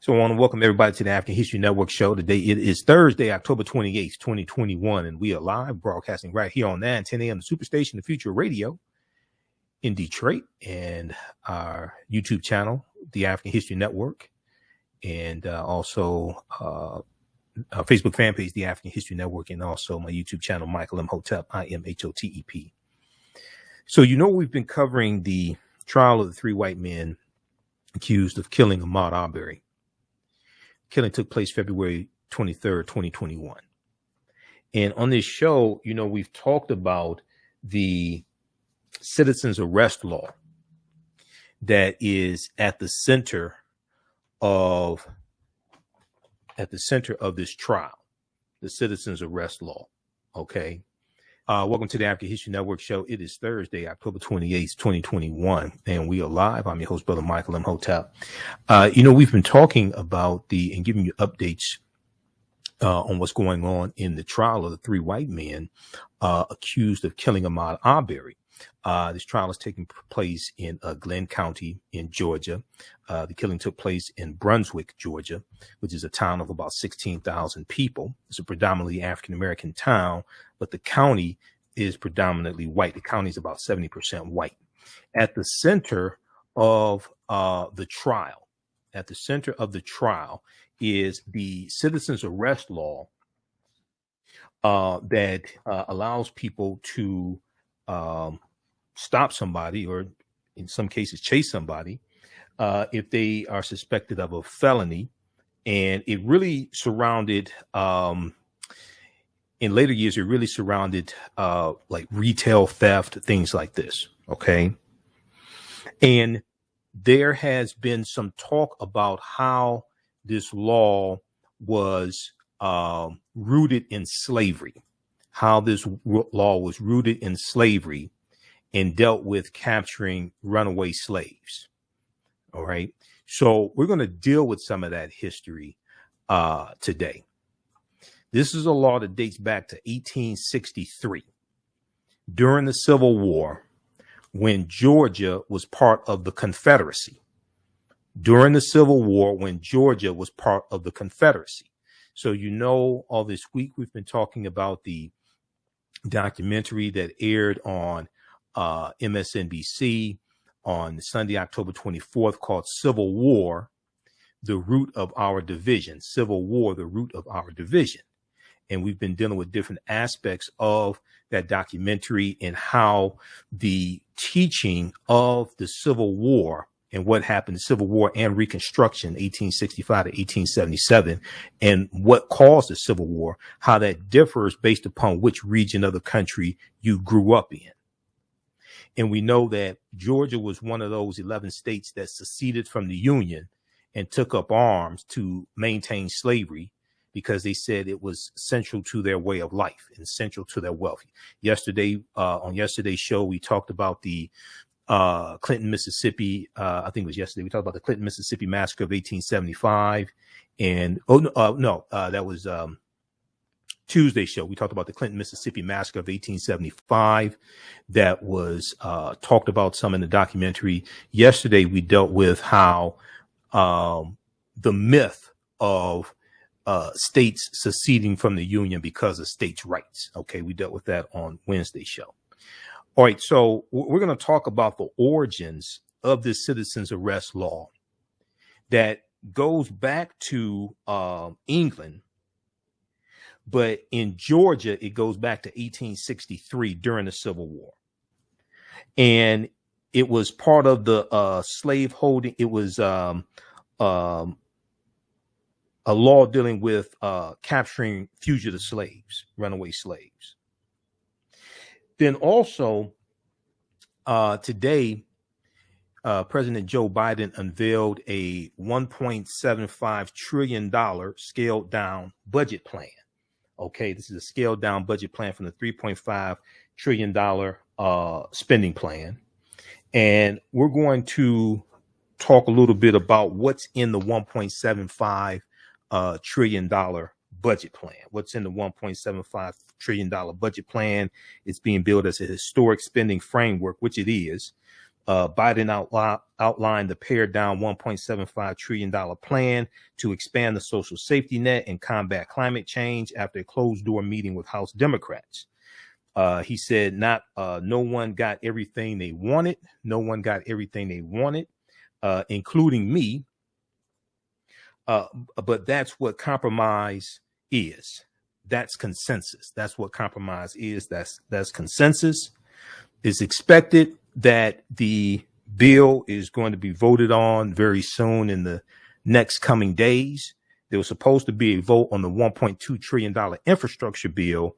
So I want to welcome everybody to the African History Network show. Today it is Thursday, October 28th, 2021, and we are live broadcasting right here on 9:10 a.m. the Superstation, the Future Radio in Detroit, and our YouTube channel, the African History Network, and also our Facebook fan page, the African History Network, and also my YouTube channel, Michael Imhotep, Imhotep. So we've been covering the trial of the three white men accused of killing Ahmaud Arbery. Killing took place February 23rd, 2021. And on this show, we've talked about the citizens arrest law that is at the center of this trial, the citizens arrest law. Okay. Welcome to the African History Network show. It is Thursday, October 28th, 2021, and we are live. I'm your host, Brother Michael Imhotep. We've been talking about and giving you updates on what's going on in the trial of the three white men accused of killing Ahmaud Arbery. This trial is taking place in Glenn County in Georgia. The killing took place in Brunswick, Georgia, which is a town of about 16,000 people. It's a predominantly African-American town, but the county is predominantly white. The county is about 70% white. At the center of the trial, is the citizens arrest law that allows people to stop somebody, or in some cases chase somebody, if they are suspected of a felony. And it really surrounded, in later years, it really surrounded like retail theft, things like this. Okay. And there has been some talk about how this law was rooted in slavery, and dealt with capturing runaway slaves. All right. So we're going to deal with some of that history today. This is a law that dates back to 1863, during the Civil War, when Georgia was part of the Confederacy. So, all this week we've been talking about the documentary that aired on MSNBC on Sunday, October 24th, called Civil War, the Root of Our Division. Civil War, the Root of Our Division. And we've been dealing with different aspects of that documentary and how the teaching of the Civil War and what happened in Civil War and Reconstruction, 1865 to 1877, and what caused the Civil War, how that differs based upon which region of the country you grew up in. And we know that Georgia was one of those 11 states that seceded from the Union and took up arms to maintain slavery, because they said it was central to their way of life and central to their wealth. Yesterday, on yesterday's show, we talked about the Clinton, Mississippi. I think it was yesterday. We talked about the Clinton, Mississippi massacre of 1875. And that was Tuesday's show. We talked about the Clinton, Mississippi massacre of 1875. That was talked about some in the documentary. Yesterday, we dealt with how the myth of states seceding from the Union because of states' rights. Okay, we dealt with that on Wednesday's show. All right, so we're going to talk about the origins of this citizens arrest law that goes back to England, but in Georgia, it goes back to 1863 during the Civil War. And it was part of the slave holding. It was a law dealing with capturing fugitive slaves, runaway slaves. Then also today, President Joe Biden unveiled a $1.75 trillion scaled down budget plan. Okay, this is a scaled down budget plan from the $3.5 trillion spending plan. And we're going to talk a little bit about what's in the $1.75 trillion budget plan. What's in the $1.75 trillion budget plan? It's being billed as a historic spending framework, which it is. Biden outlined the pared down $1.75 trillion plan to expand the social safety net and combat climate change after a closed door meeting with House Democrats. He said no one got everything they wanted. No one got everything they wanted, including me. But that's what compromise is. That's consensus. That's what compromise is. That's consensus. It's expected that the bill is going to be voted on very soon in the next coming days. There was supposed to be a vote on the $1.2 trillion infrastructure bill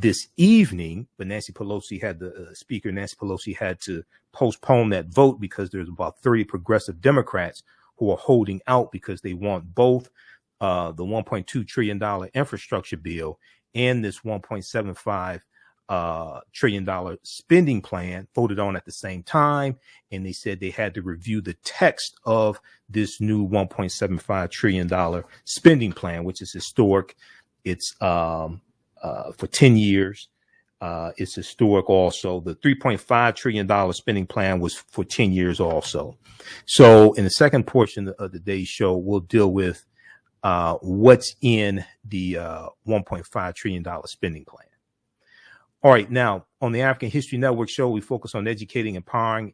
this evening, but Speaker Nancy Pelosi had to postpone that vote because there's about 30 progressive Democrats who are holding out because they want both the $1.2 trillion infrastructure bill and this $1.75 trillion spending plan voted on at the same time. And they said they had to review the text of this new $1.75 trillion spending plan, which is historic. It's for 10 years. It's historic also. The $3.5 trillion spending plan was for 10 years also. So in the second portion of today's show, we'll deal with what's in the $1.5 trillion spending plan. All right. Now, on the African History Network show, we focus on educating, empowering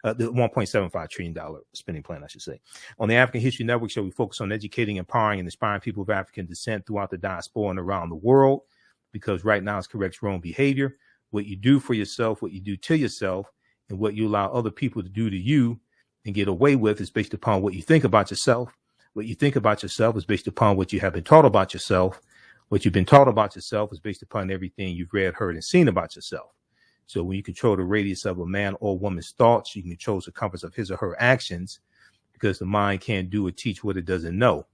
the $1.75 trillion spending plan, I should say. On the African History Network show, we focus on educating, empowering, and inspiring people of African descent throughout the diaspora and around the world, because right now it's corrects wrong behavior. What you do for yourself, what you do to yourself, and what you allow other people to do to you and get away with is based upon what you think about yourself. What you think about yourself is based upon what you have been taught about yourself. What you've been taught about yourself is based upon everything you've read, heard, and seen about yourself. So when you control the radius of a man or woman's thoughts, you can control the compass of his or her actions, because the mind can't do or teach what it doesn't know.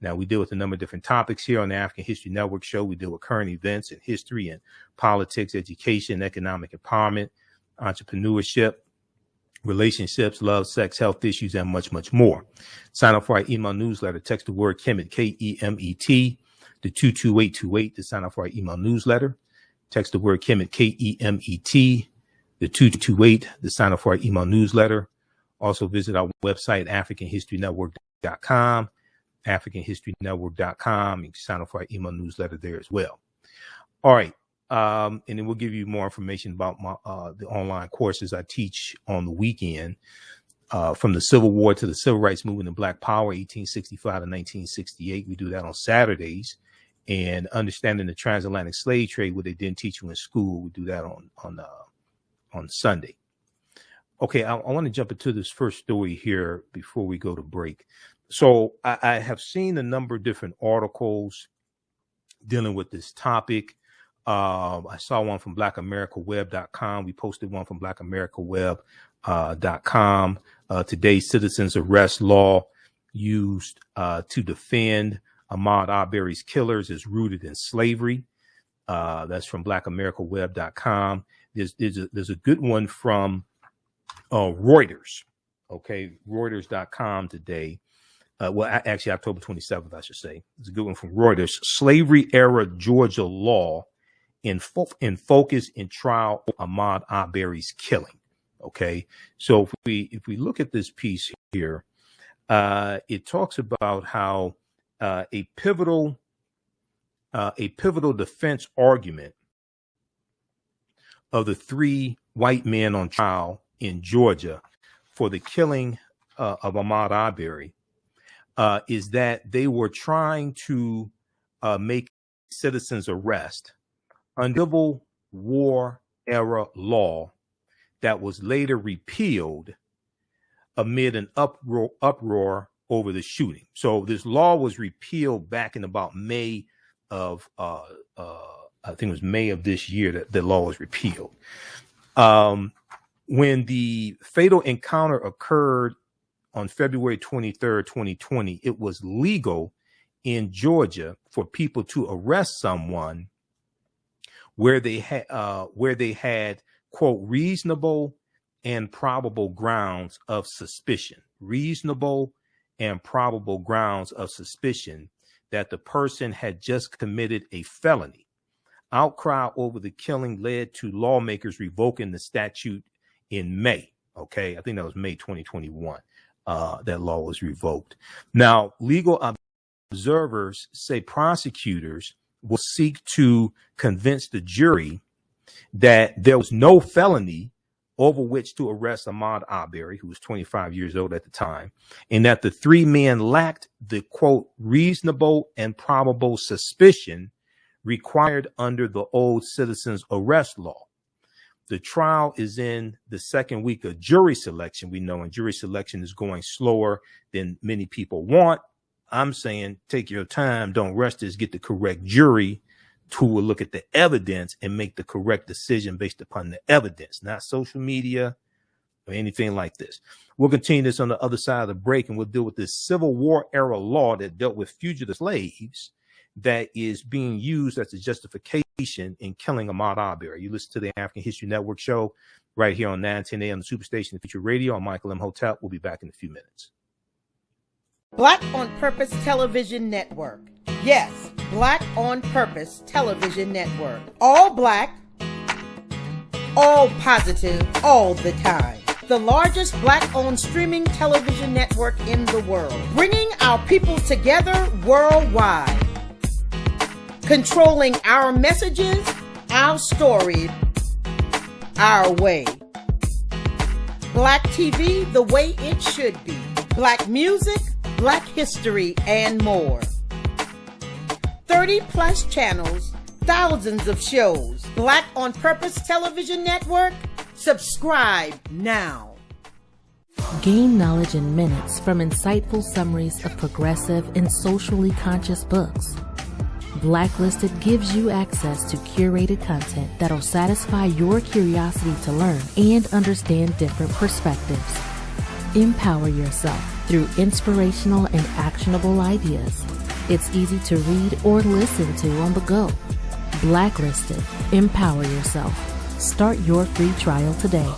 Now, we deal with a number of different topics here on the African History Network show. We deal with current events and history and politics, education, economic empowerment, entrepreneurship, relationships, love, sex, health issues, and much, much more. Sign up for our email newsletter. Text the word Kemet, Kemet, to 22828 to sign up for our email newsletter. Text the word Kemet, Kemet, to 228 to sign up for our email newsletter. Also visit our website, AfricanHistoryNetwork.com, AfricanHistoryNetwork.com. You can sign up for our email newsletter there as well. All right. And then we'll give you more information about the online courses I teach on the weekend, from the Civil War to the Civil Rights Movement and Black Power, 1865 to 1968. We do that on Saturdays. And understanding the transatlantic slave trade, what they didn't teach you in school, we do that on Sunday. Okay, I want to jump into this first story here before we go to break. So I have seen a number of different articles dealing with this topic. I saw one from blackamericaweb.com. We posted one from blackamericaweb.com. Today's citizens arrest law used to defend Ahmaud Arbery's killers is rooted in slavery. That's from blackamericaweb.com. There's a good one from Reuters. Okay, Reuters.com today. Actually, October 27th, I should say. It's a good one from Reuters. Slavery era Georgia law in focus in trial Ahmaud Arbery's killing. Okay, so if we look at this piece here, it talks about how a pivotal defense argument of the three white men on trial in Georgia for the killing of Ahmaud Arbery is that they were trying to make citizens arrest under Civil War era law that was later repealed amid an uproar over the shooting. So this law was repealed back in about May of I think it was May of this year that the law was repealed. When the fatal encounter occurred on February 23rd, 2020, it was legal in Georgia for people to arrest someone where they had, quote, reasonable and probable grounds of suspicion. Reasonable and probable grounds of suspicion that the person had just committed a felony. Outcry over the killing led to lawmakers revoking the statute in May. Okay, I think that was May 2021. That law was revoked. Now, legal observers say prosecutors will seek to convince the jury that there was no felony over which to arrest Ahmaud Arbery, who was 25 years old at the time, and that the three men lacked the, quote, reasonable and probable suspicion required under the old citizens arrest law. The trial is in the second week of jury selection. We know, and jury selection is going slower than many people want. I'm saying take your time, don't rush this, get the correct jury who will look at the evidence and make the correct decision based upon the evidence, not social media or anything like this. We'll continue this on the other side of the break, and we'll deal with this Civil War era law that dealt with fugitive slaves that is being used as a justification in killing Ahmaud Arbery. You listen to the African History Network show right here on 910 AM, the Superstation, the Future Radio. I'm Michael Imhotep. We'll be back in a few minutes. Black on Purpose Television Network. Yes, Black on Purpose Television Network. All black, all positive, all the time. The largest black-owned streaming television network in the world. Bringing our people together worldwide. Controlling our messages, our stories, our way. Black TV the way it should be. Black music, Black history, and more. 30 plus channels, thousands of shows. Black on Purpose Television Network. Subscribe now. Gain knowledge in minutes from insightful summaries of progressive and socially conscious books. Blacklisted gives you access to curated content that'll satisfy your curiosity to learn and understand different perspectives. Empower yourself through inspirational and actionable ideas. It's easy to read or listen to on the go. Blacklisted. Empower yourself. Start your free trial today.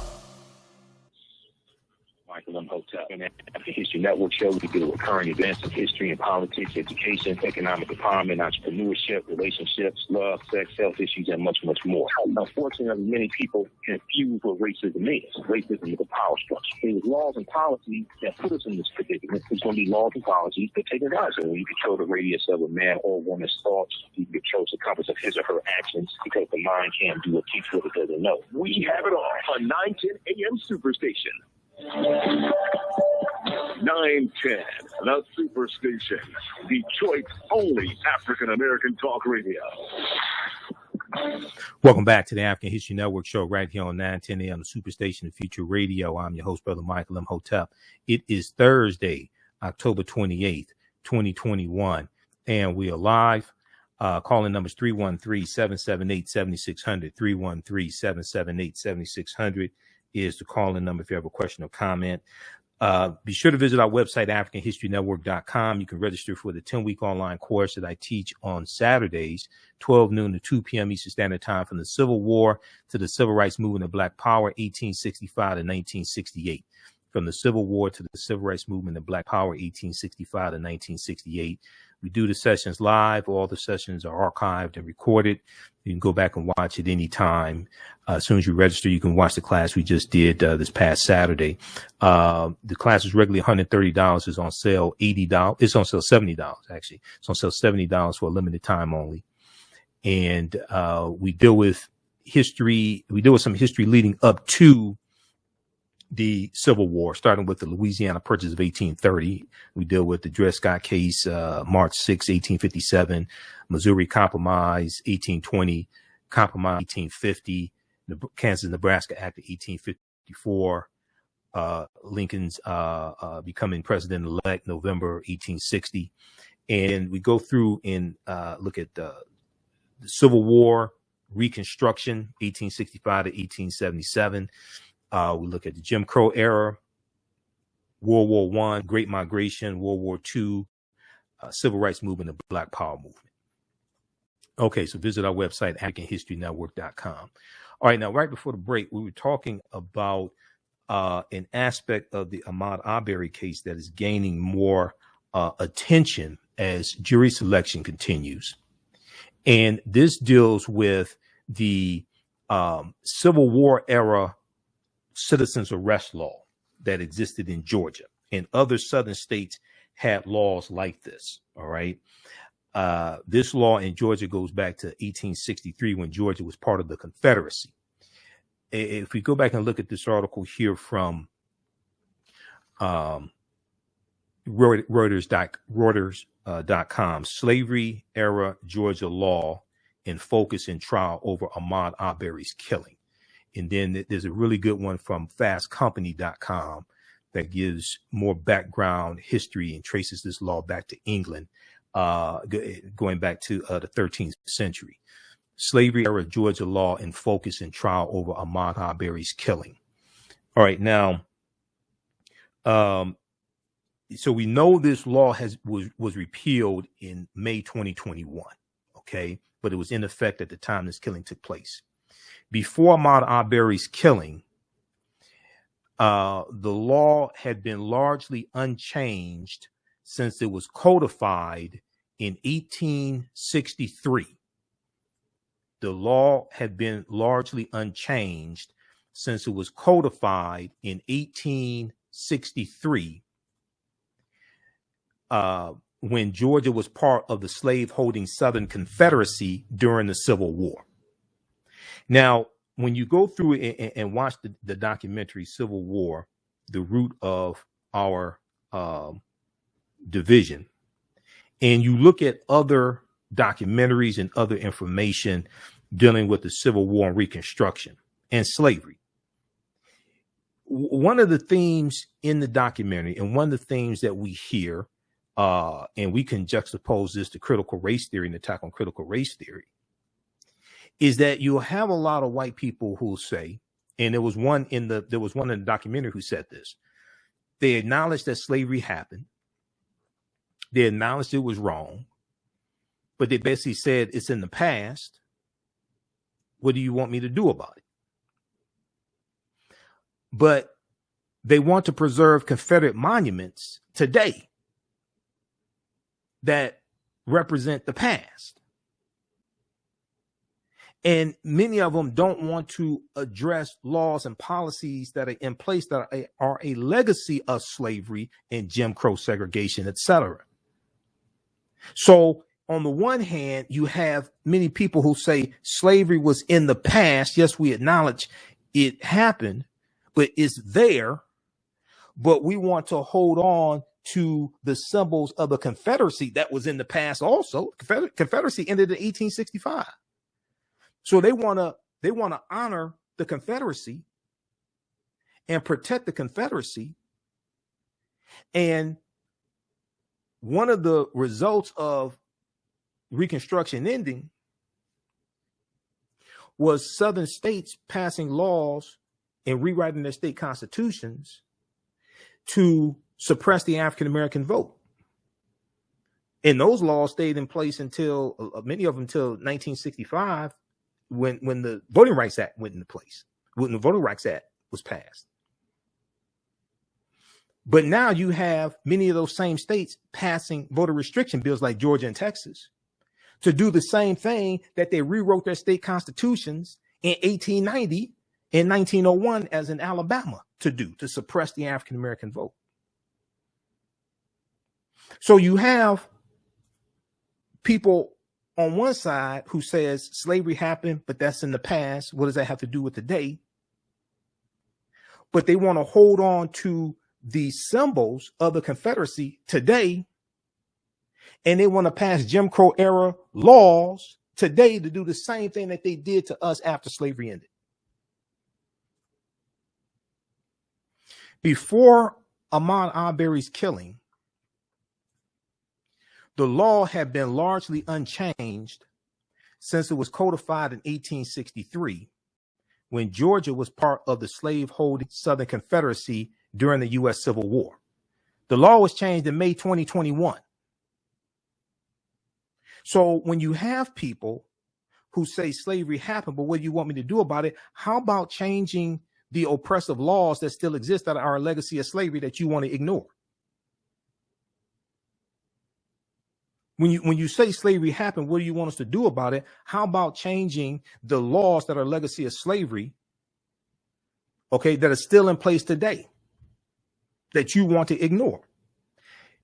Michael Imhotep and the African History Network show. We deal with current events of history and politics, education, economic empowerment, entrepreneurship, relationships, love, sex, health issues, and much, much more. Unfortunately, many people confuse what racism is. Racism is a power structure. There's laws and policies that put us in this predicament. There's going to be laws and policies that take advantage of it. When you control the radius of a man or woman's thoughts, you control the compass of his or her actions because the mind can't do or teach what it doesn't know. We have it all on 910 AM Superstation. 910, the Superstation, Detroit's only African-American talk radio. Welcome back to the African History Network show right here on 910 AM, the Superstation, the Future Radio. I'm your host, Brother Michael Imhotep. It is Thursday, October 28th, 2021, and we are live. Calling numbers 313-778-7600, 313-778-7600. Is the call-in number if you have a question or comment. Be sure to visit our website, AfricanHistoryNetwork.com. You can register for the 10-week online course that I teach on Saturdays, 12 noon to 2 p.m. Eastern Standard Time, from the Civil War to the Civil Rights Movement of Black Power, 1865 to 1968. From the Civil War to the Civil Rights Movement of Black Power, 1865 to 1968. We do the sessions live. All the sessions are archived and recorded. You can go back and watch it anytime. As soon as you register, you can watch the class we just did this past Saturday. The class is regularly $130. It's on sale $80. It's on sale $70, actually. It's on sale $70 for a limited time only. And we deal with history. We deal with some history leading up to the Civil War, starting with the Louisiana Purchase of 1830. We deal with the Dred Scott case, March 6, 1857, Missouri Compromise, 1820, Compromise, 1850, the Kansas-Nebraska Act of 1854, Lincoln's becoming president-elect, November 1860. And we go through and look at the Civil War, Reconstruction, 1865 to 1877. We look at the Jim Crow era, World War I, Great Migration, World War II, Civil Rights Movement, and Black Power Movement. Okay, so visit our website, AfricanHistoryNetwork.com. All right, now, right before the break, we were talking about an aspect of the Ahmaud Arbery case that is gaining more attention as jury selection continues. And this deals with the Civil War era citizens arrest law that existed in Georgia, and other southern states had laws like this. All right. This law in Georgia goes back to 1863 when Georgia was part of the Confederacy. If we go back and look at this article here from Reuters.com, slavery era Georgia law in focus and trial over Ahmaud Arbery's killing. And then there's a really good one from fastcompany.com that gives more background history and traces this law back to England, going back to the 13th century. Slavery era Georgia law in focus and trial over Ahmaud Arbery's killing. All right, now, so we know this law was repealed in May 2021, okay? But it was in effect at the time this killing took place. Before Ahmaud Arbery's killing, the law had been largely unchanged since it was codified in 1863. The law had been largely unchanged since it was codified in 1863, when Georgia was part of the slave-holding Southern Confederacy during the Civil War. Now, when you go through and watch the documentary Civil War, The Root of Our Division, and you look at other documentaries and other information dealing with the Civil War and Reconstruction and slavery, one of the themes in the documentary and one of the themes that we hear, and we can juxtapose this to critical race theory and attack on critical race theory, is that you'll have a lot of white people who say, and there was one in the documentary who said this, they acknowledged that slavery happened, they acknowledged it was wrong, but they basically said it's in the past. What do you want me to do about it? But they want to preserve Confederate monuments today that represent the past. And many of them don't want to address laws and policies that are in place that are a legacy of slavery and Jim Crow segregation, etc. So on the one hand, you have many people who say slavery was in the past. Yes, we acknowledge it happened, but it's there. But we want to hold on to the symbols of the Confederacy that was in the past also. Confederacy ended in 1865. So they want to honor the Confederacy and protect the Confederacy. And one of the results of Reconstruction ending was Southern states passing laws and rewriting their state constitutions to suppress the African American vote. And those laws stayed in place until many of them until 1965, when the Voting Rights Act went into place, when the Voting Rights Act was passed. But now you have many of those same states passing voter restriction bills like Georgia and Texas to do the same thing that they rewrote their state constitutions in 1890 and 1901 as in Alabama to do, to suppress the African American vote. So you have people on one side who says slavery happened, but that's in the past. What does that have to do with today? But they want to hold on to the symbols of the Confederacy today, and they want to pass Jim Crow era laws today to do the same thing that they did to us after slavery ended. Before Ahmaud Arbery's killing, the law had been largely unchanged since it was codified in 1863, when Georgia was part of the slave-holding Southern Confederacy during the U.S. Civil War. The law was changed in May 2021. So when you have people who say slavery happened, but what do you want me to do about it? How about changing the oppressive laws that still exist that are a legacy of slavery that you want to ignore? When you say slavery happened, what do you want us to do about it? How about changing the laws that are legacy of slavery okay, that are still in place today that you want to ignore.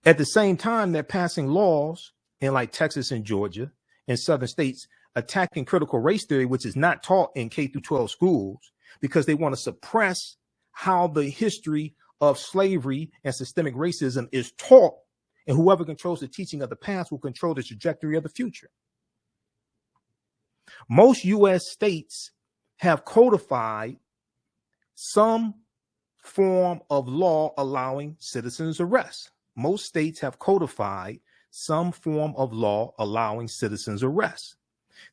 At the same time, they're passing laws in like Texas and Georgia and southern states attacking critical race theory, which is not taught in K through 12 schools, because they want to suppress how the history of slavery and systemic racism is taught. And whoever controls the teaching of the past will control the trajectory of the future. Most U.S. states have codified some form of law allowing citizens arrest. Most states have codified some form of law allowing citizens arrest.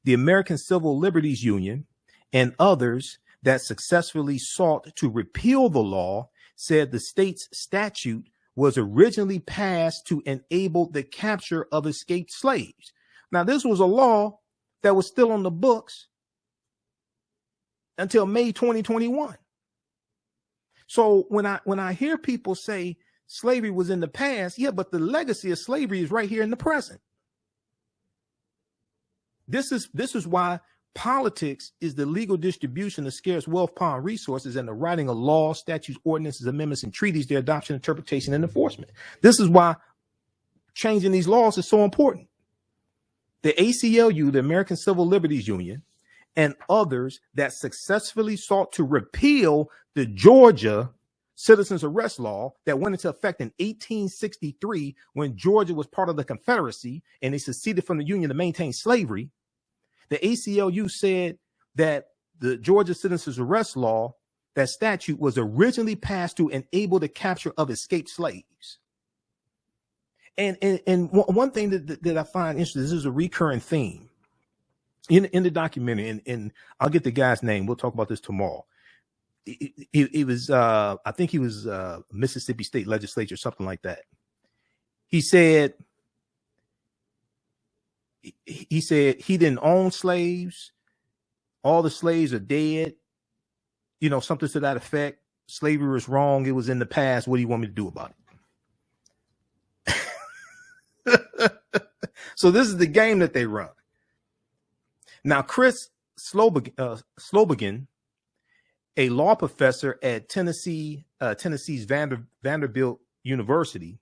The American Civil Liberties Union and others that successfully sought to repeal the law said the state's statute was originally passed to enable the capture of escaped slaves. Now, this was a law that was still on the books until May 2021. So when I hear people say slavery was in the past, yeah, but the legacy of slavery is right here in the present. This is why politics is the legal distribution of scarce wealth, power, and resources, and the writing of laws, statutes, ordinances, amendments, and treaties, their adoption, interpretation, and enforcement. This is why changing these laws is so important. The ACLU, the American Civil Liberties Union, and others that successfully sought to repeal the Georgia citizens arrest law that went into effect in 1863 when Georgia was part of the Confederacy and they seceded from the Union to maintain slavery. The ACLU said that the Georgia citizens arrest law, that statute, was originally passed to enable the capture of escaped slaves. And one thing that I find interesting, this is a recurring theme in the documentary, and I'll get the guy's name. We'll talk about this tomorrow. It was, I think he was Mississippi State Legislature, something like that. He said he didn't own slaves. All the slaves are dead. You know, something to that effect. Slavery was wrong. It was in the past. What do you want me to do about it? So this is the game that they run. Now, Chris Slobogan, a law professor at Tennessee's Vanderbilt University,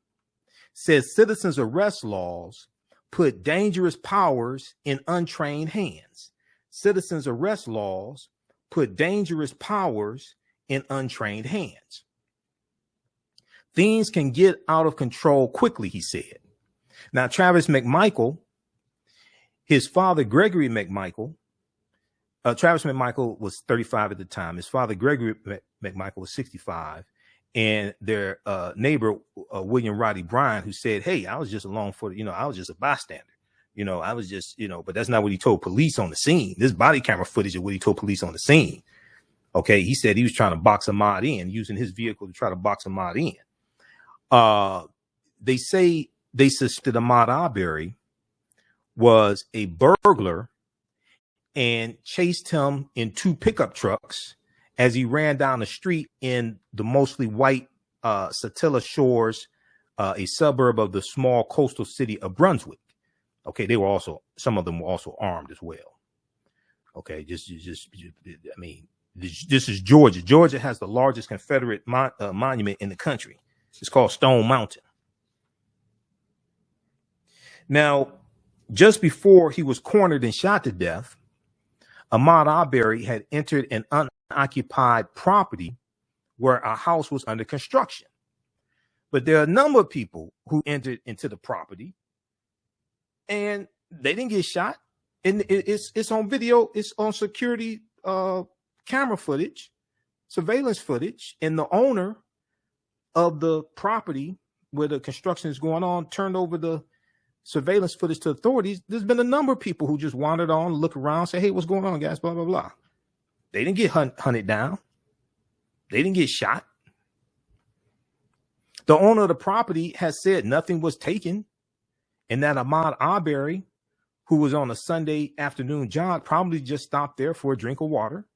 says citizens arrest laws put dangerous powers in untrained hands. Citizens arrest laws put dangerous powers in untrained hands. Things can get out of control quickly, he said. Now, Travis McMichael, his father, Gregory McMichael, Travis McMichael was 35 at the time. His father, Gregory McMichael, was 65. And their neighbor, William Roddy Bryan, who said, hey, I was just along for, I was just a bystander. I was just, but that's not what he told police on the scene. This body camera footage of what he told police on the scene. Okay. He said he was trying to box Ahmaud in, using his vehicle to try to box Ahmaud in. They say they suspected Ahmaud Arbery was a burglar and chased him in 2 pickup trucks as he ran down the street in the mostly white Satilla Shores, a suburb of the small coastal city of Brunswick. Okay, some of them were also armed as well. Okay, this is Georgia. Georgia has the largest Confederate monument in the country. It's called Stone Mountain. Now, just before he was cornered and shot to death, Ahmaud Arbery had entered an unoccupied property where a house was under construction. But there are a number of people who entered into the property and they didn't get shot. And it's on video. It's on security camera footage, surveillance footage. And the owner of the property where the construction is going on turned over the surveillance footage to authorities. There's been a number of people who just wandered on, look around, say, hey, what's going on, guys? Blah, blah, blah. They didn't get hunted down. They didn't get shot. The owner of the property has said nothing was taken and that Ahmaud Arbery, who was on a Sunday afternoon jog, probably just stopped there for a drink of water.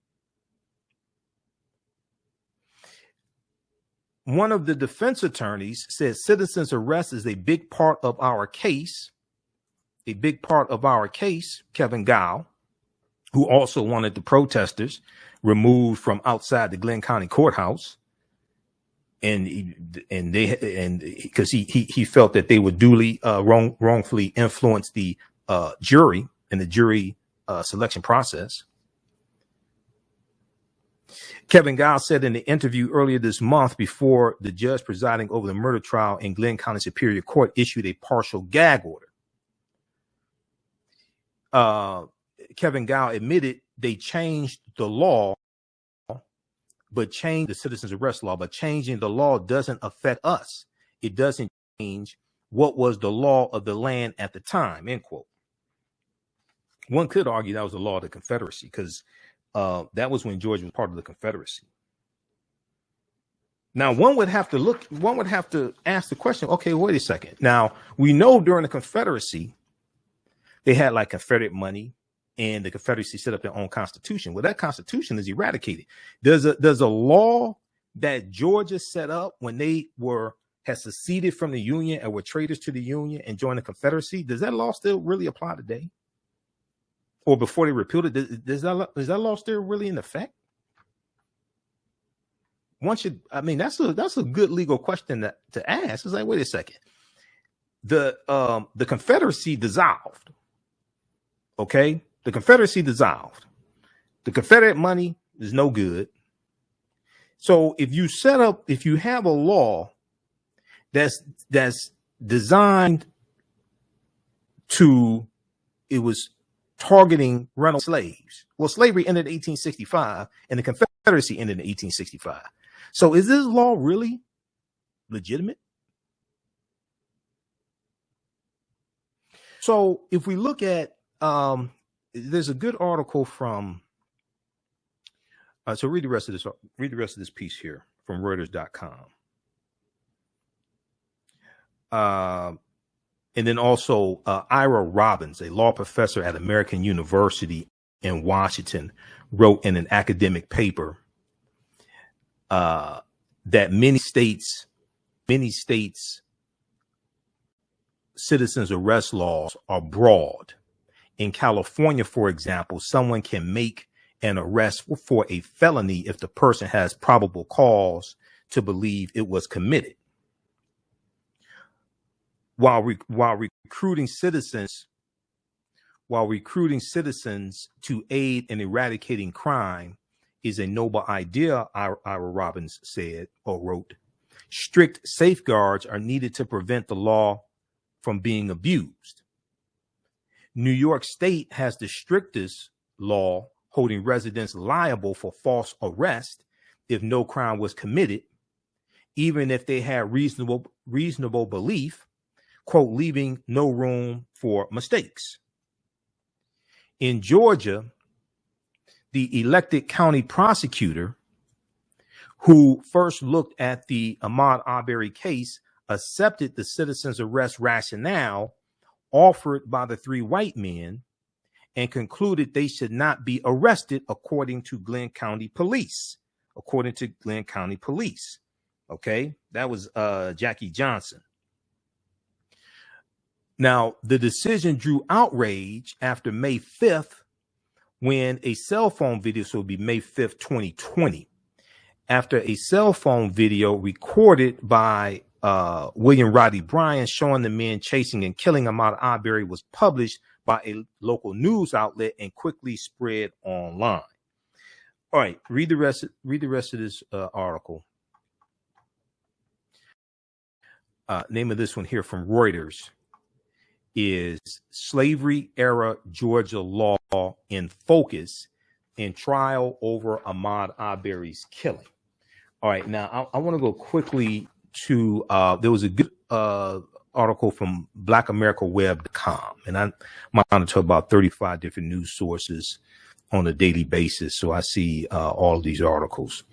One of the defense attorneys says citizens arrest is a big part of our case. A big part of our case, Kevin Gow, who also wanted the protesters removed from outside the Glenn County courthouse, and because he felt that they would duly wrongfully influence the jury and the jury selection process. Kevin Giles said in the interview earlier this month, before the judge presiding over the murder trial in Glenn County Superior Court issued a partial gag order. Kevin Giles admitted they changed the law, but changed the citizens arrest law, but changing the law doesn't affect us. It doesn't change what was the law of the land at the time, end quote. One could argue that was the law of the Confederacy, because that was when Georgia was part of the Confederacy. Now, one would have to ask the question, okay, wait a second. Now, we know during the Confederacy, they had like Confederate money, and the Confederacy set up their own constitution. Well, that constitution is eradicated. There's a law that Georgia set up when they had seceded from the Union and were traitors to the Union and joined the Confederacy. Does that law still really apply today? Or before they repealed it, is that law still really in effect? That's a good legal question to ask. It's like, wait a second. The Confederacy dissolved. Okay? The Confederacy dissolved. The Confederate money is no good. So if you have a law that's designed it was targeting rental slaves. Well, slavery ended in 1865 and the Confederacy ended in 1865. So is this law really legitimate? So if we look at, there's a good article from, so read the rest of this piece here from Reuters.com. And then also Ira Robbins, a law professor at American University in Washington, wrote in an academic paper that many states citizens arrest laws are broad. In California, for example, someone can make an arrest for a felony if the person has probable cause to believe it was committed. While recruiting citizens to aid in eradicating crime is a noble idea, Ira Robbins said or wrote, strict safeguards are needed to prevent the law from being abused. New York State has the strictest law holding residents liable for false arrest if no crime was committed, even if they had reasonable belief, quote, leaving no room for mistakes. In Georgia, the elected county prosecutor who first looked at the Ahmaud Arbery case accepted the citizen's arrest rationale offered by the three white men and concluded they should not be arrested according to Glenn County Police. Okay, that was Jackie Johnson. Now, the decision drew outrage after May 5th, when a cell phone video, so it would be May 5th, 2020, after a cell phone video recorded by William Roddy Bryan showing the men chasing and killing Ahmaud Arbery was published by a local news outlet and quickly spread online. All right, read the rest of this article. Name of this one here from Reuters is Slavery Era Georgia Law in Focus in Trial over Ahmaud Arbery's Killing. All right, now I want to go quickly to, there was a good article from blackamericaweb.com, and I monitor about 35 different news sources on a daily basis, so I see all of these articles.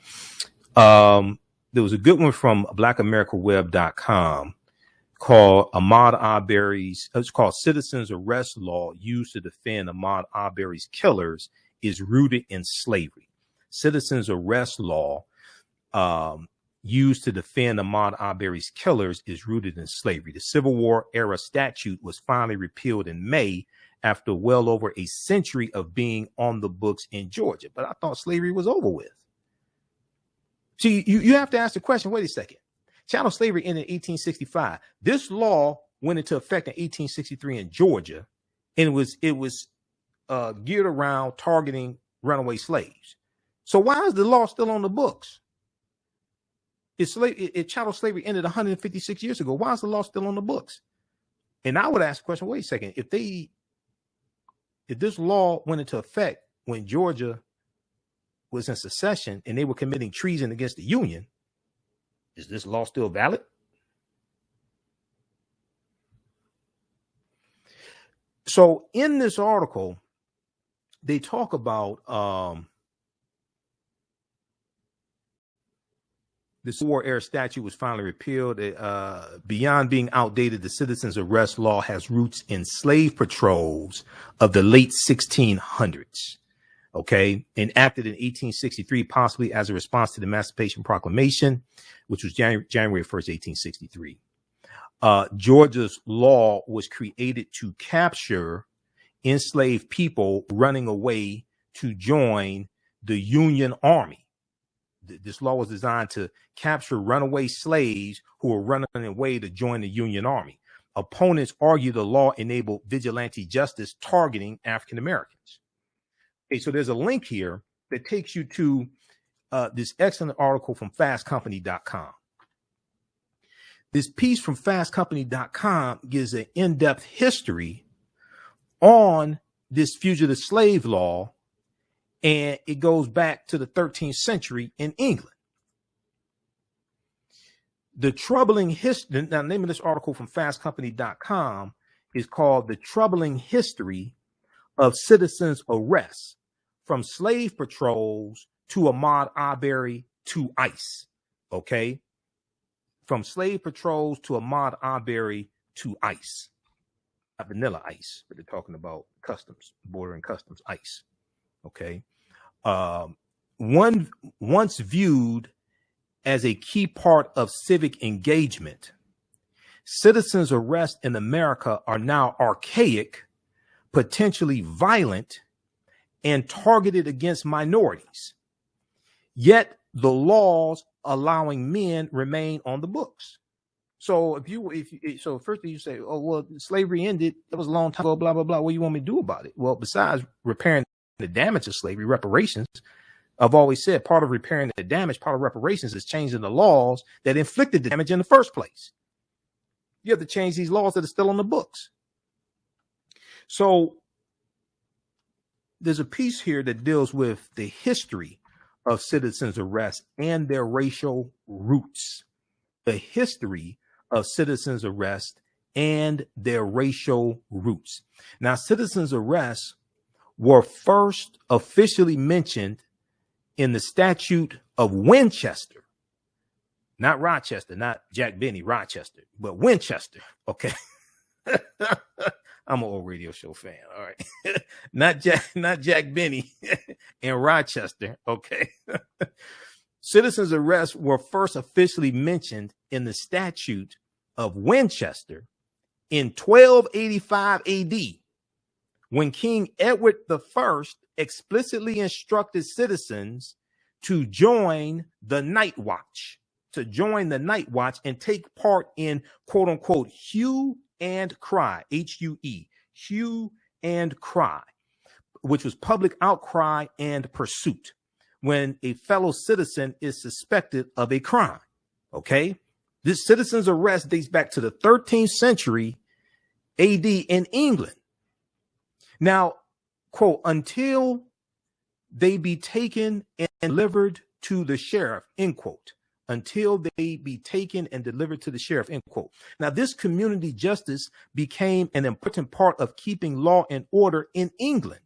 There was a good one from blackamericaweb.com called Ahmaud Arbery's, it's called Citizens Arrest Law Used to Defend Ahmaud Arbery's Killers is Rooted in Slavery. Citizens Arrest Law used to defend Ahmaud Arbery's killers is rooted in slavery. The Civil War era statute was finally repealed in May after well over a century of being on the books in Georgia. But I thought slavery was over with. See, you have to ask the question, wait a second. Chattel slavery ended in 1865. This law went into effect in 1863 in Georgia, and it was geared around targeting runaway slaves. So why is the law still on the books? Chattel slavery ended 156 years ago. Why is the law still on the books? And I would ask the question, wait a second, if this law went into effect when Georgia was in secession and they were committing treason against the Union, is this law still valid? So in this article, they talk about the Civil War era statute was finally repealed. Beyond being outdated, the citizens arrest law has roots in slave patrols of the late 1600s. Okay, enacted in 1863, possibly as a response to the Emancipation Proclamation, which was January 1st, 1863. Georgia's law was created to capture enslaved people running away to join the Union Army. This law was designed to capture runaway slaves who were running away to join the Union Army. Opponents argue the law enabled vigilante justice targeting African Americans. Okay, so there's a link here that takes you to this excellent article from fastcompany.com. This piece from fastcompany.com gives an in-depth history on this fugitive slave law, and it goes back to the 13th century in England. The troubling history, now the name of this article from fastcompany.com is called The Troubling History of Citizens' Arrests from Slave Patrols to Ahmaud Arbery to ICE. Okay? From slave patrols to Ahmaud Arbery to ICE. Not vanilla ice, but they're talking about customs, border and customs ICE. Okay. Once viewed as a key part of civic engagement, citizens' arrests in America are now archaic, potentially violent, and targeted against minorities. Yet the laws allowing men remain on the books. So so first you say, oh, well, slavery ended, that was a long time ago, blah, blah, blah. What do you want me to do about it? Well, besides repairing the damage of slavery, reparations, I've always said part of repairing the damage, part of reparations is changing the laws that inflicted the damage in the first place. You have to change these laws that are still on the books. So there's a piece here that deals with the history of citizens' arrest and their racial roots. The history of citizens' arrest and their racial roots. Now, citizens' arrests were first officially mentioned in the Statute of Winchester, not Rochester, not Jack Benny, Rochester, but Winchester. Okay. I'm an old radio show fan. All right. not Jack Benny in Rochester. Okay. Citizens' arrests were first officially mentioned in the Statute of Winchester in 1285 AD, when King Edward I explicitly instructed citizens to join the night watch, and take part in quote unquote hue and cry, H-U-E, hue and cry, which was public outcry and pursuit when a fellow citizen is suspected of a crime. Okay. This citizen's arrest dates back to the 13th century AD in England. Now, quote, until they be taken and delivered to the sheriff, end quote. Until they be taken and delivered to the sheriff, end quote. Now, this community justice became an important part of keeping law and order in England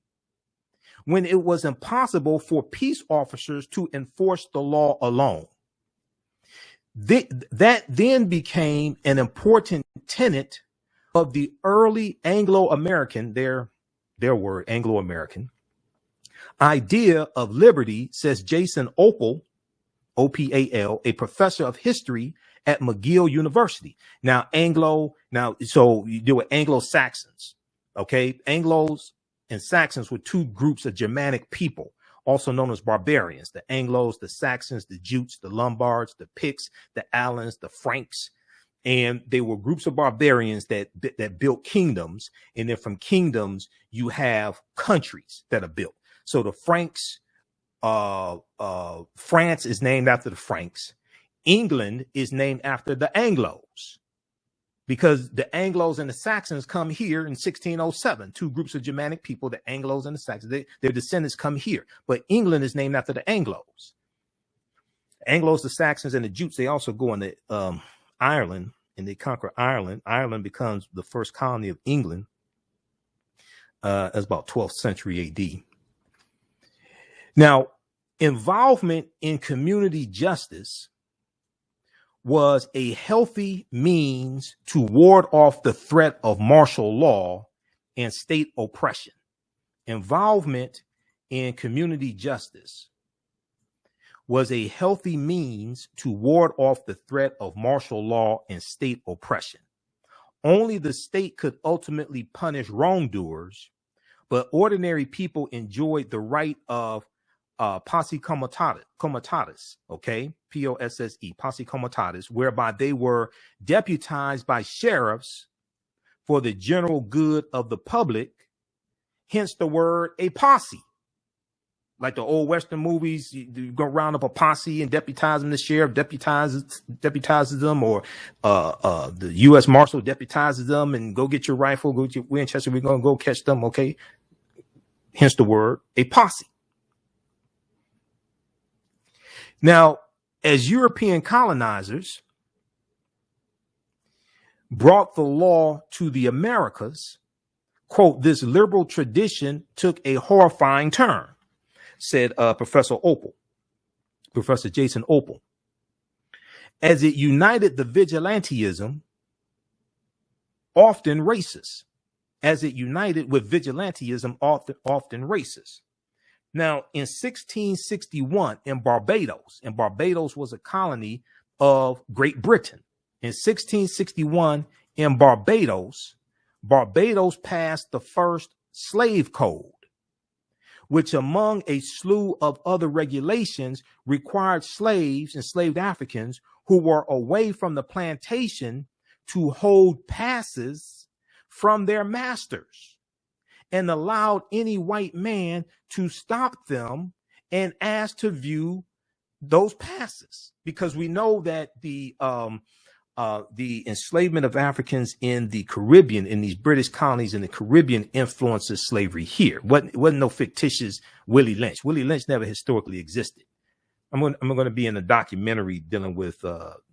when it was impossible for peace officers to enforce the law alone. That then became an important tenet of the early Anglo-American, their word, Anglo-American, idea of liberty, says Jason Opal, O-P-A-L, a professor of history at McGill University. So you deal with Anglo-Saxons. Okay, Anglos and Saxons were two groups of Germanic people, also known as barbarians. The Anglos, the Saxons, the Jutes, the Lombards, the Picts, the Alans, the Franks. And they were groups of barbarians that built kingdoms. And then from kingdoms, you have countries that are built. So the Franks, France is named after the Franks. England is named after the Anglos, because the Anglos and the Saxons come here in 1607, two groups of Germanic people, the Anglos and the Saxons. Their descendants come here. But England is named after the Anglos. Anglos, the Saxons, and the Jutes, they also go into Ireland, and they conquer Ireland. Ireland becomes the first colony of England. That's about 12th century AD. Now, involvement in community justice was a healthy means to ward off the threat of martial law and state oppression. Involvement in community justice was a healthy means to ward off the threat of martial law and state oppression. Only the state could ultimately punish wrongdoers, but ordinary people enjoyed the right of posse comitatus, okay, P-O-S-S-E, posse comitatus, whereby they were deputized by sheriffs for the general good of the public, hence the word a posse. Like the old Western movies, you go round up a posse and deputize them. The sheriff deputizes them, or the U.S. Marshal deputizes them, and go get your rifle, go get your Winchester. We're going to go catch them, okay? Hence the word a posse. Now, as European colonizers brought the law to the Americas, quote, this liberal tradition took a horrifying turn, said Professor Jason Opel, as it united the vigilantism, often racist, often racist. Now, in 1661, in Barbados was a colony of Great Britain. In 1661, in Barbados passed the first slave code, which among a slew of other regulations required slaves, enslaved Africans who were away from the plantation, to hold passes from their masters, and allowed any white man to stop them and ask to view those passes. Because we know that the enslavement of Africans in the Caribbean, in these British colonies in the Caribbean, influences slavery here. Wasn't no fictitious Willie Lynch. Willie Lynch never historically existed. I'm going to be in a documentary dealing with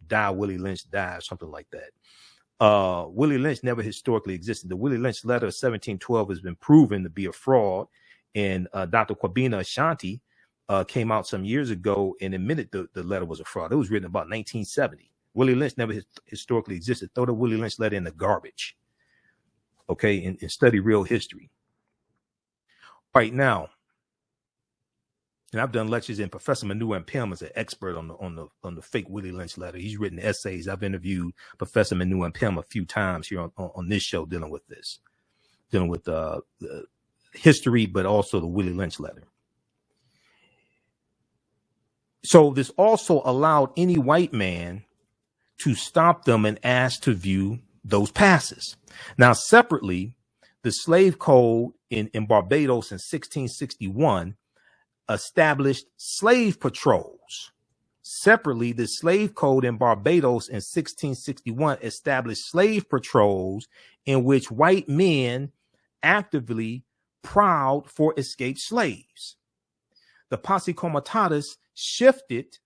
Die Willie Lynch Die, or something like that. Willie Lynch never historically existed. The Willie Lynch letter of 1712 has been proven to be a fraud, and Dr. Kwabena Ashanti came out some years ago and admitted the letter was a fraud. It was written about 1970. Willie Lynch never historically existed. Throw the Willie Lynch letter in the garbage, okay, and study real history. Right now, and I've done lectures, and Professor Manu Mpem is an expert on the fake Willie Lynch letter. He's written essays. I've interviewed Professor Manu Mpem a few times here on this show, dealing with the history, but also the Willie Lynch letter. So this also allowed any white man to stop them and ask to view those passes. Now, separately, the slave code in Barbados in 1661 established slave patrols. Separately, the slave code in Barbados in 1661 established slave patrols in which white men actively prowled for escaped slaves. The posse comitatus shifted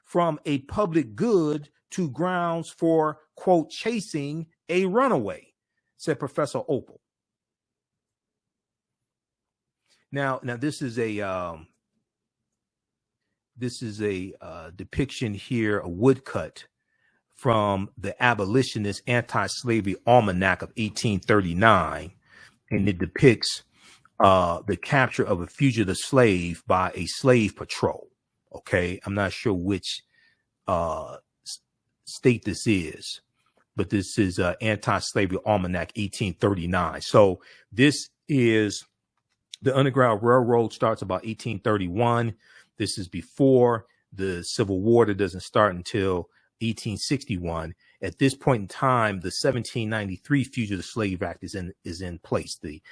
from a public good to grounds for, quote, chasing a runaway, said Professor Opel. Now this is a depiction here, a woodcut from the Abolitionist Anti-Slavery Almanac of 1839, and it depicts the capture of a fugitive slave by a slave patrol. Okay, I'm not sure which state this is, but this is Anti-Slavery Almanac 1839. So this is the Underground Railroad starts about 1831. This is before the Civil War that doesn't start until 1861. At this point in time, the 1793 Fugitive Slave Act is in place. The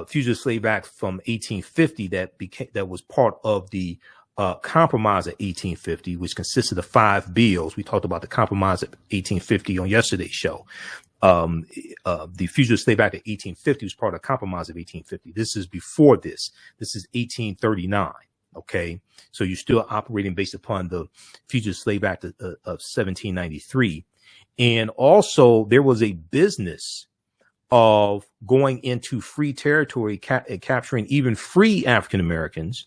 Fugitive Slave Act from 1850 that was part of the Compromise of 1850, which consisted of 5 bills. We talked about the Compromise of 1850 on yesterday's show. The Fugitive Slave Act of 1850 was part of the Compromise of 1850. This is before this. This is 1839. Okay, so you're still operating based upon the Fugitive Slave Act of 1793. And also there was a business of going into free territory and capturing even free African Americans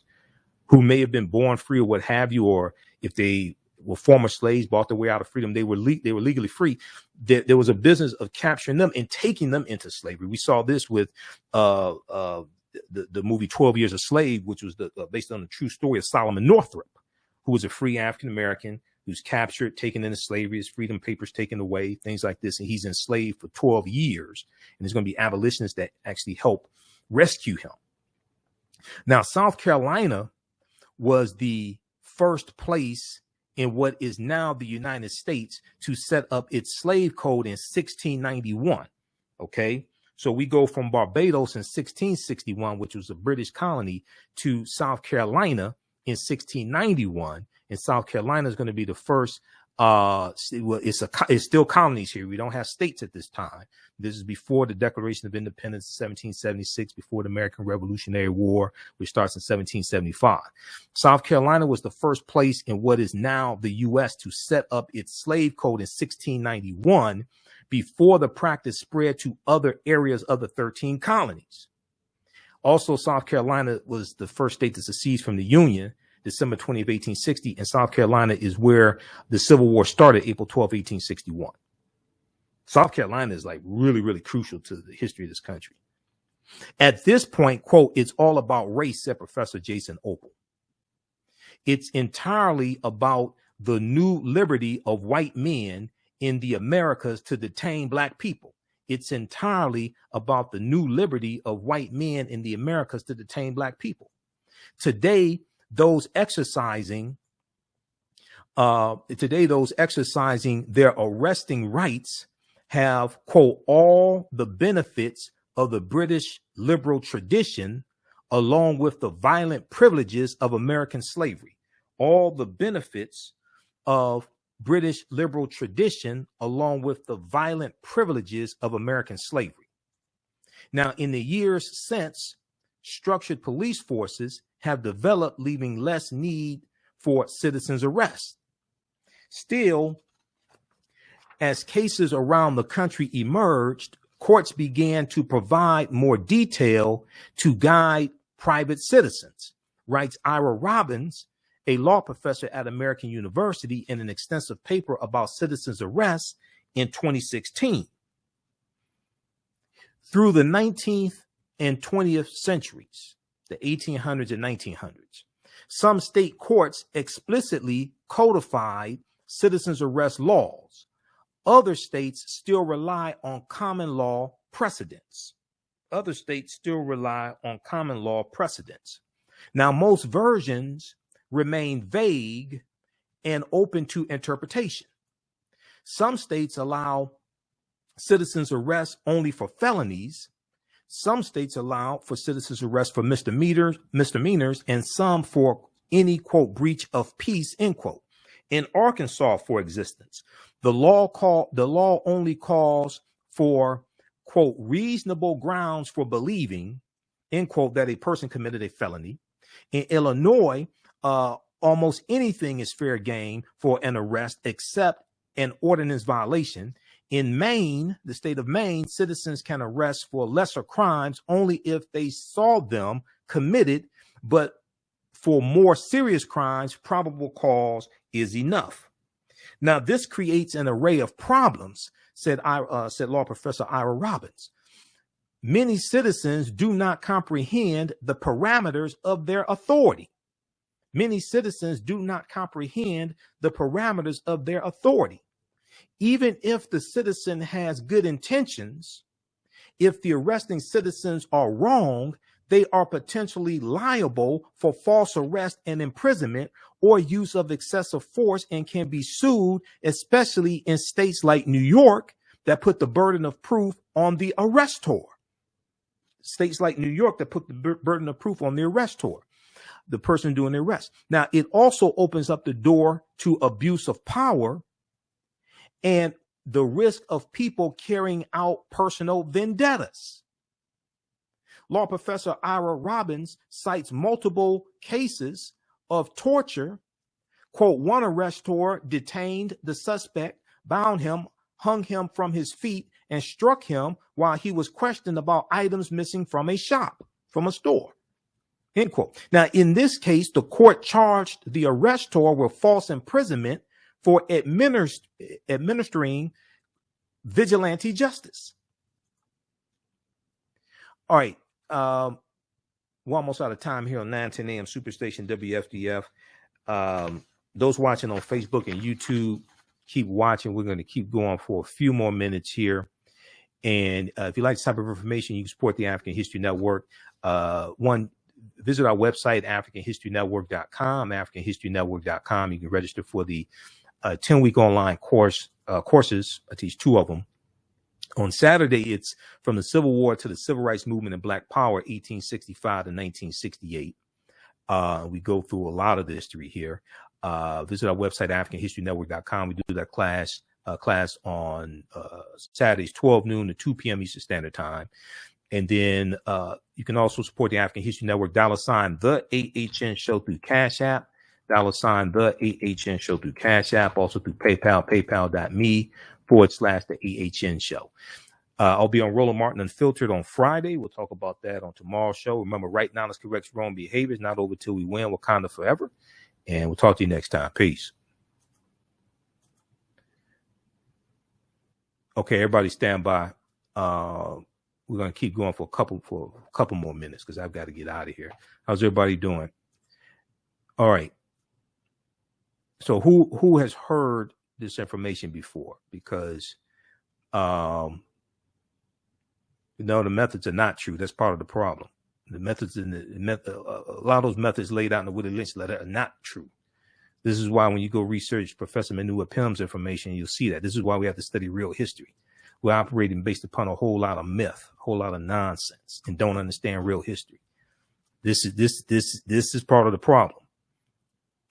who may have been born free or what have you, or if they were former slaves, bought their way out of freedom, they were legally free. There was a business of capturing them and taking them into slavery. We saw this with the movie 12 Years a Slave, which was based on the true story of Solomon Northup, who was a free African American who's captured, taken into slavery, his freedom papers taken away, things like this. And he's enslaved for 12 years. And there's going to be abolitionists that actually help rescue him. Now, South Carolina was the first place in what is now the United States to set up its slave code in 1691. Okay. So we go from Barbados in 1661, which was a British colony, to South Carolina in 1691. And South Carolina is going to be the first. It's still colonies here. We don't have states at this time. This is before the Declaration of Independence in 1776, before the American Revolutionary War, which starts in 1775. South Carolina was the first place in what is now the U.S. to set up its slave code in 1691, before the practice spread to other areas of the 13 colonies. Also, South Carolina was the first state to secede from the Union, December 20th, 1860, and South Carolina is where the Civil War started, April 12, 1861. South Carolina is like really, really crucial to the history of this country. At this point, quote, it's all about race, said Professor Jason Opel. It's entirely about the new liberty of white men in the Americas to detain black people. It's entirely about the new liberty of white men in the Americas to detain black people. Today, those exercising their arresting rights have, quote, all the benefits of the British liberal tradition, along with the violent privileges of American slavery. All the benefits of British liberal tradition, along with the violent privileges of American slavery. Now, in the years since, structured police forces have developed, leaving less need for citizens' arrest. Still, as cases around the country emerged, courts began to provide more detail to guide private citizens, writes Ira Robbins, a law professor at American University, in an extensive paper about citizens' arrests in 2016. Through the 19th and 20th centuries, the 1800s and 1900s, some state courts explicitly codified citizens' arrest laws. Other states still rely on common law precedents. Now, most versions remain vague and open to interpretation. Some states allow citizens' arrest only for felonies. Some states allow for citizens' arrest for misdemeanors, and some for any, quote, breach of peace, end quote. In Arkansas, for instance, the law only calls for, quote, reasonable grounds for believing, end quote, that a person committed a felony. In Illinois, almost anything is fair game for an arrest except an ordinance violation. In Maine, the state of Maine, citizens can arrest for lesser crimes only if they saw them committed, but for more serious crimes, probable cause is enough. Now, this creates an array of problems, said law professor Ira Robbins. Many citizens do not comprehend the parameters of their authority. Even if the citizen has good intentions, if the arresting citizens are wrong, they are potentially liable for false arrest and imprisonment or use of excessive force and can be sued, especially in states like New York that put the burden of proof on the arrestor. States like New York that put the burden of proof on the arrestor, the person doing the arrest. Now, it also opens up the door to abuse of power and the risk of people carrying out personal vendettas. Law professor Ira Robbins cites multiple cases of torture. Quote, one arrestor detained the suspect, bound him, hung him from his feet, and struck him while he was questioned about items missing from a shop, from a store. End quote. Now, in this case, the court charged the arrestor with false imprisonment for administering vigilante justice. All right. We're almost out of time here on 910 AM Superstation WFDF. Those watching on Facebook and YouTube, keep watching. We're going to keep going for a few more minutes here. And if you like this type of information, you can support the African History Network. Visit our website, AfricanHistoryNetwork.com, AfricanHistoryNetwork.com. You can register for the 10-week online courses. I teach 2 of them. On Saturday, it's from the Civil War to the Civil Rights Movement and Black Power, 1865 to 1968. We go through a lot of the history here. Visit our website, AfricanHistoryNetwork.com. We do that class on Saturdays, 12 noon to 2 p.m. Eastern Standard Time. And then you can also support the African History Network, $ the AHN Show through Cash App, $ the AHN Show through Cash App, also through PayPal, paypal.me/the AHN Show. I'll be on Roland Martin Unfiltered on Friday. We'll talk about that on tomorrow's show. Remember, right now, let's correct wrong behaviors. Not over till we win. Wakanda forever. And we'll talk to you next time. Peace. Okay, everybody stand by. We're going to keep going for a couple more minutes because I've got to get out of here. How's everybody doing? All right. So who has heard this information before? Because the methods are not true. That's part of the problem. The methods a lot of those methods laid out in the Willie Lynch letter are not true. This is why when you go research Professor Manua Pim's information, you'll see that. This is why we have to study real history. We're operating based upon a whole lot of myth, a whole lot of nonsense, and don't understand real history. This is part of the problem.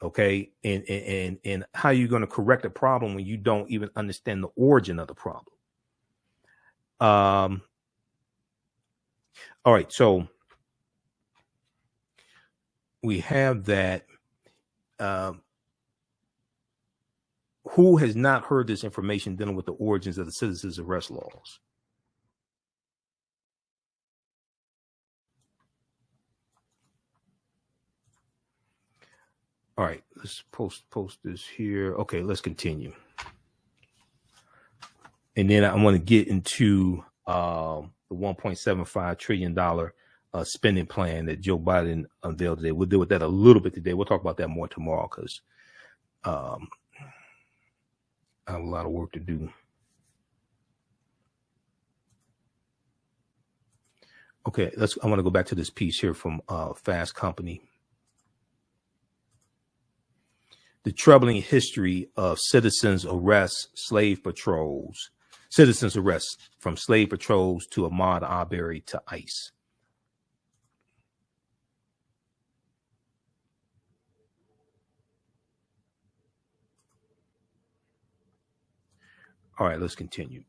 Okay. And how are you going to correct a problem when you don't even understand the origin of the problem? All right. So we have that. Who has not heard this information dealing with the origins of the citizens' arrest laws? All right, let's post this here. Okay, let's continue. And then I want to get into the $1.75 trillion spending plan that Joe Biden unveiled today. We'll deal with that a little bit today. We'll talk about that more tomorrow because I have a lot of work to do. Okay, I want to go back to this piece here from Fast Company. The troubling history of citizens' arrests, citizens' arrests from slave patrols to Ahmaud Arbery to ICE. All right, let's continue.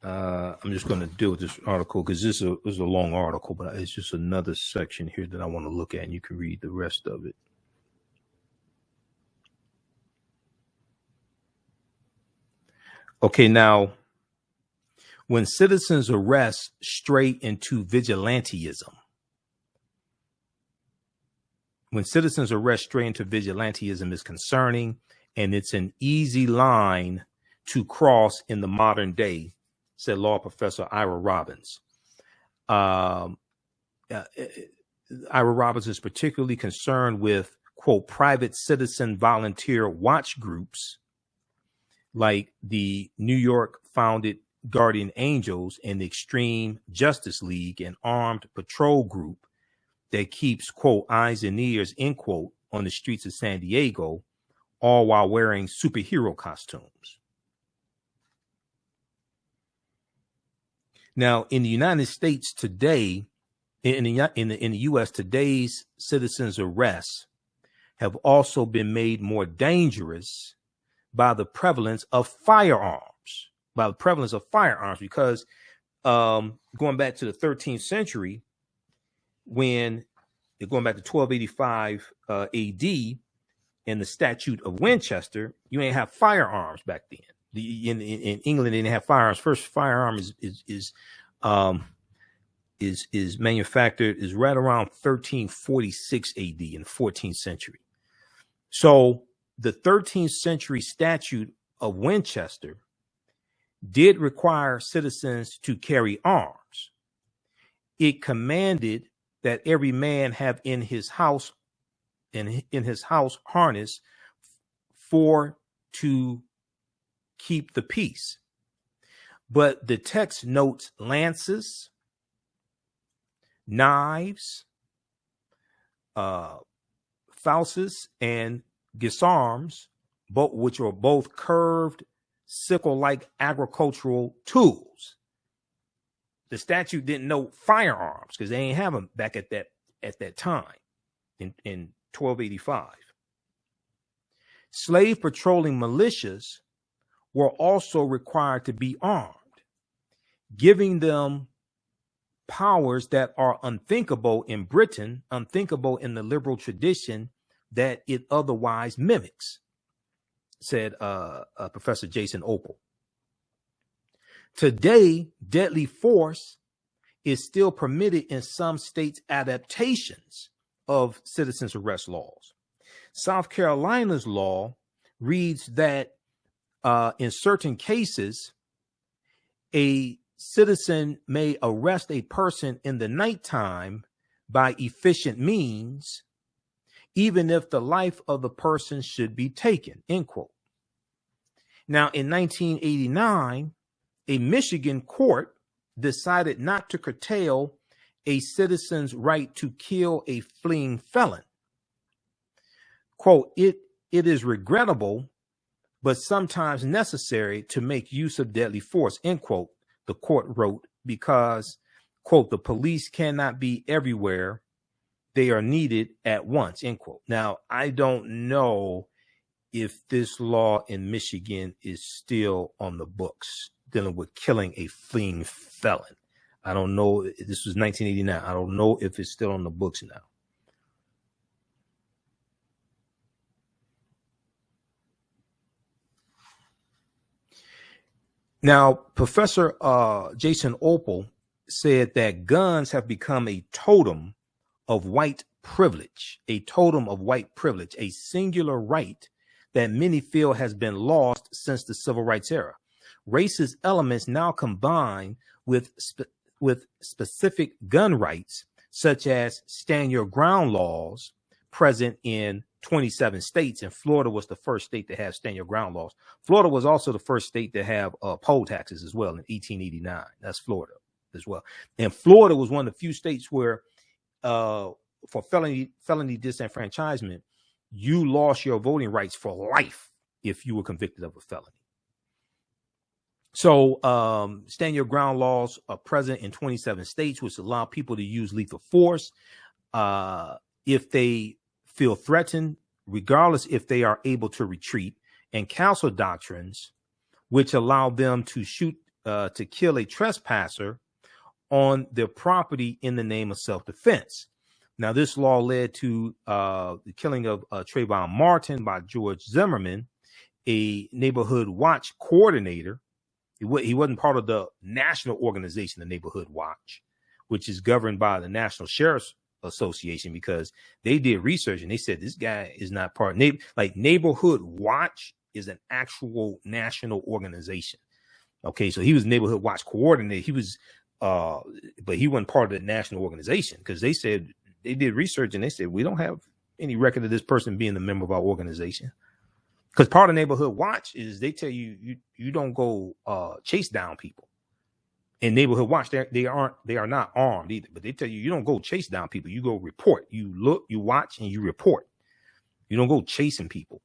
I'm just going to deal with this article because this is a long article, but it's just another section here that I want to look at, and you can read the rest of it. Okay, now, when citizens arrest stray into vigilantism, is concerning, and it's an easy line to cross in the modern day, said law professor Ira Robbins. Ira Roberts is particularly concerned with, quote, private citizen volunteer watch groups like the New York founded Guardian Angels and the Extreme Justice League, an armed patrol group that keeps, quote, eyes and ears, end quote, on the streets of San Diego, all while wearing superhero costumes. Now, in the United States today, in the U.S., today's citizens' arrests have also been made more dangerous by the prevalence of firearms. Because going back to the 13th century, when you're going back to 1285 AD and the Statute of Winchester, you ain't have firearms back then. In England, they didn't have firearms. First firearm is manufactured is right around 1346 AD in the 14th century. So the 13th century Statute of Winchester did require citizens to carry arms. It commanded that every man have in his house harness for to keep the peace. But the text notes lances, knives, falces, and gisarms, which are both curved sickle-like agricultural tools. The statute didn't note firearms because they ain't have them back at that time in 1285. Slave patrolling militias were also required to be armed, giving them powers that are unthinkable in Britain, unthinkable in the liberal tradition that it otherwise mimics, said Professor Jason Opel. Today, deadly force is still permitted in some states' adaptations of citizens' arrest laws. South Carolina's law reads that in certain cases, a citizen may arrest a person in the nighttime by efficient means, even if the life of the person should be taken, end quote. Now, in 1989, a Michigan court decided not to curtail a citizen's right to kill a fleeing felon. Quote, it is regrettable, but sometimes necessary to make use of deadly force, end quote, the court wrote, because, quote, the police cannot be everywhere. They are needed at once, end quote. Now, I don't know if this law in Michigan is still on the books, dealing with killing a fleeing felon. I don't know. This was 1989. I don't know if it's still on the books now. Now, Professor Jason Opel said that guns have become a totem of white privilege, a singular right that many feel has been lost since the civil rights era. Racist elements now combine with specific gun rights, such as stand your ground laws present in 27 states, and Florida was the first state to have stand your ground laws. Florida was also the first state to have poll taxes as well in 1889. That's Florida as well. And Florida was one of the few states where for felony disenfranchisement, you lost your voting rights for life if you were convicted of a felony. So stand your ground laws are present in 27 states, which allow people to use lethal force if they feel threatened, regardless if they are able to retreat, and council doctrines, which allow them to shoot to kill a trespasser on their property in the name of self-defense. Now, this law led to the killing of Trayvon Martin by George Zimmerman, a neighborhood watch coordinator. He wasn't part of the national organization, the Neighborhood Watch, which is governed by the National Sheriff's Association, because they did research and they said this guy is not part. Like Neighborhood Watch is an actual national organization. Okay, so he was Neighborhood Watch coordinator. He was, but he wasn't part of the national organization because they said they did research and they said, we don't have any record of this person being a member of our organization. Because part of Neighborhood Watch is they tell you, you don't go chase down people. In Neighborhood Watch, they are not armed either, but they tell you don't go chase down people. You go report. You look, you watch, and you report. You don't go chasing people.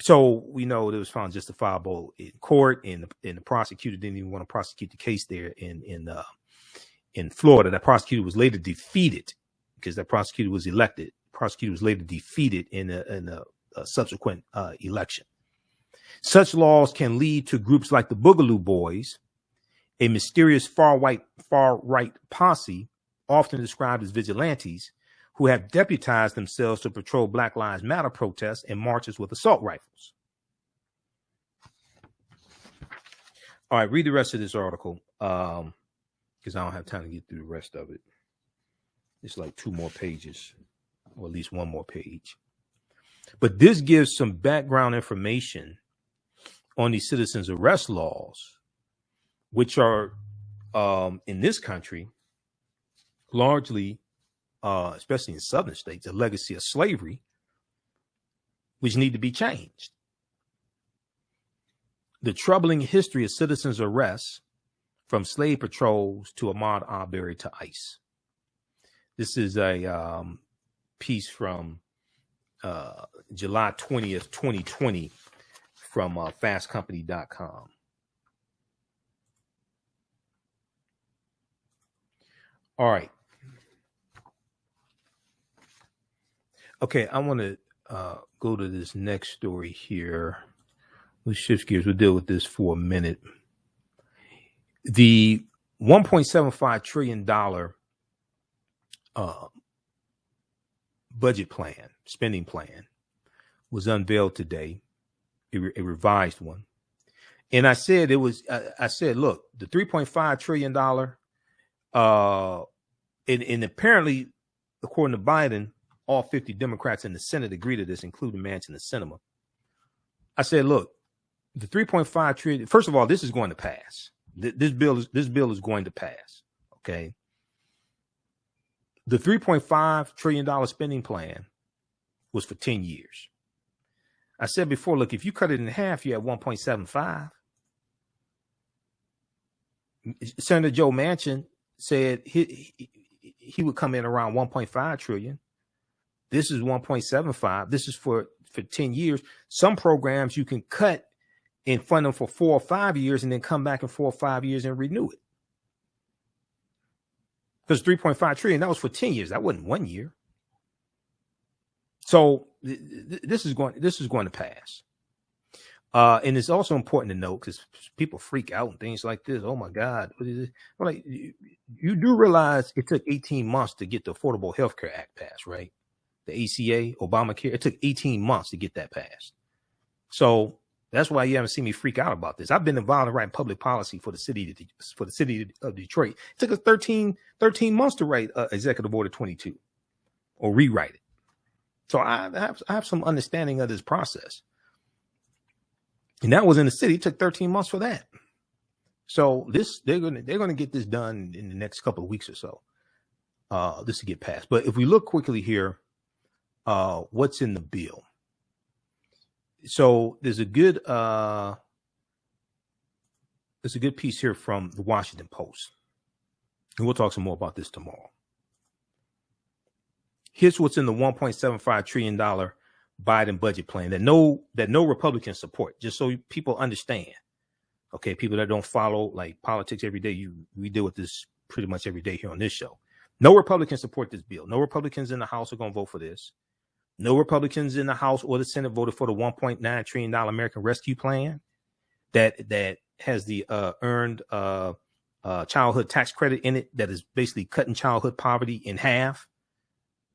So we know it was found justifiable in court, and the prosecutor didn't even want to prosecute the case there in Florida. That prosecutor was later defeated because that prosecutor was elected. Prosecutor was later defeated in a subsequent election. Such laws can lead to groups like the Boogaloo Boys, a mysterious far-right posse, often described as vigilantes, who have deputized themselves to patrol Black Lives Matter protests and marches with assault rifles. All right, read the rest of this article because I don't have time to get through the rest of it. It's like 2 more pages, or at least 1 more page. But this gives some background information on these citizens arrest laws, which are in this country largely, especially in southern states, a legacy of slavery, which need to be changed. The troubling history of citizens arrests, from slave patrols to Ahmaud Arbery to ICE. This is a piece from July 20th, 2020 from fastcompany.com. All right. Okay, I want to go to this next story here. Let's shift gears. We'll deal with this for a minute. The $1.75 trillion budget plan, spending plan, was unveiled today, a revised one. And I said look, the $3.5 trillion, and apparently, according to Biden, all 50 Democrats in the Senate agreed to this, including Manchin and Sinema. I said, look, the 3.5 trillion, first of all, this is going to pass. This bill is going to pass. Okay. The $3.5 trillion spending plan was for 10 years. I said before, look, if you cut it in half, you have 1.75. Senator Joe Manchin said he would come in around 1.5 trillion. This is 1.75. This is for 10 years. Some programs you can cut and fund them for 4 or 5 years and then come back in 4 or 5 years and renew it. Because 3.5 trillion, that was for 10 years. That wasn't 1 year. So this is going to pass. And it's also important to note, because people freak out and things like this. Oh my God. What is it? Well, like, you do realize it took 18 months to get the Affordable Health Care Act passed, right? The ACA, Obamacare, it took 18 months to get that passed. So that's why you haven't seen me freak out about this. I've been involved in writing public policy for the city of Detroit. It took us 13 months to write Executive Order 22 or rewrite it. So I have some understanding of this process. And that was in the city. It took 13 months for that. So they're gonna get this done in the next couple of weeks or so. This to get passed. But if we look quickly here, what's in the bill? So there's a good piece here from the Washington Post, and we'll talk some more about this tomorrow. Here's what's in the $1.75 trillion Biden budget plan that no Republicans support, just so people understand. Okay, people that don't follow like politics every day, we deal with this pretty much every day here on this show. No Republicans support this bill. No Republicans in the House are going to vote for this. No Republicans in the House or the Senate voted for the $1.9 trillion American Rescue Plan that has the earned childhood tax credit in it, that is basically cutting childhood poverty in half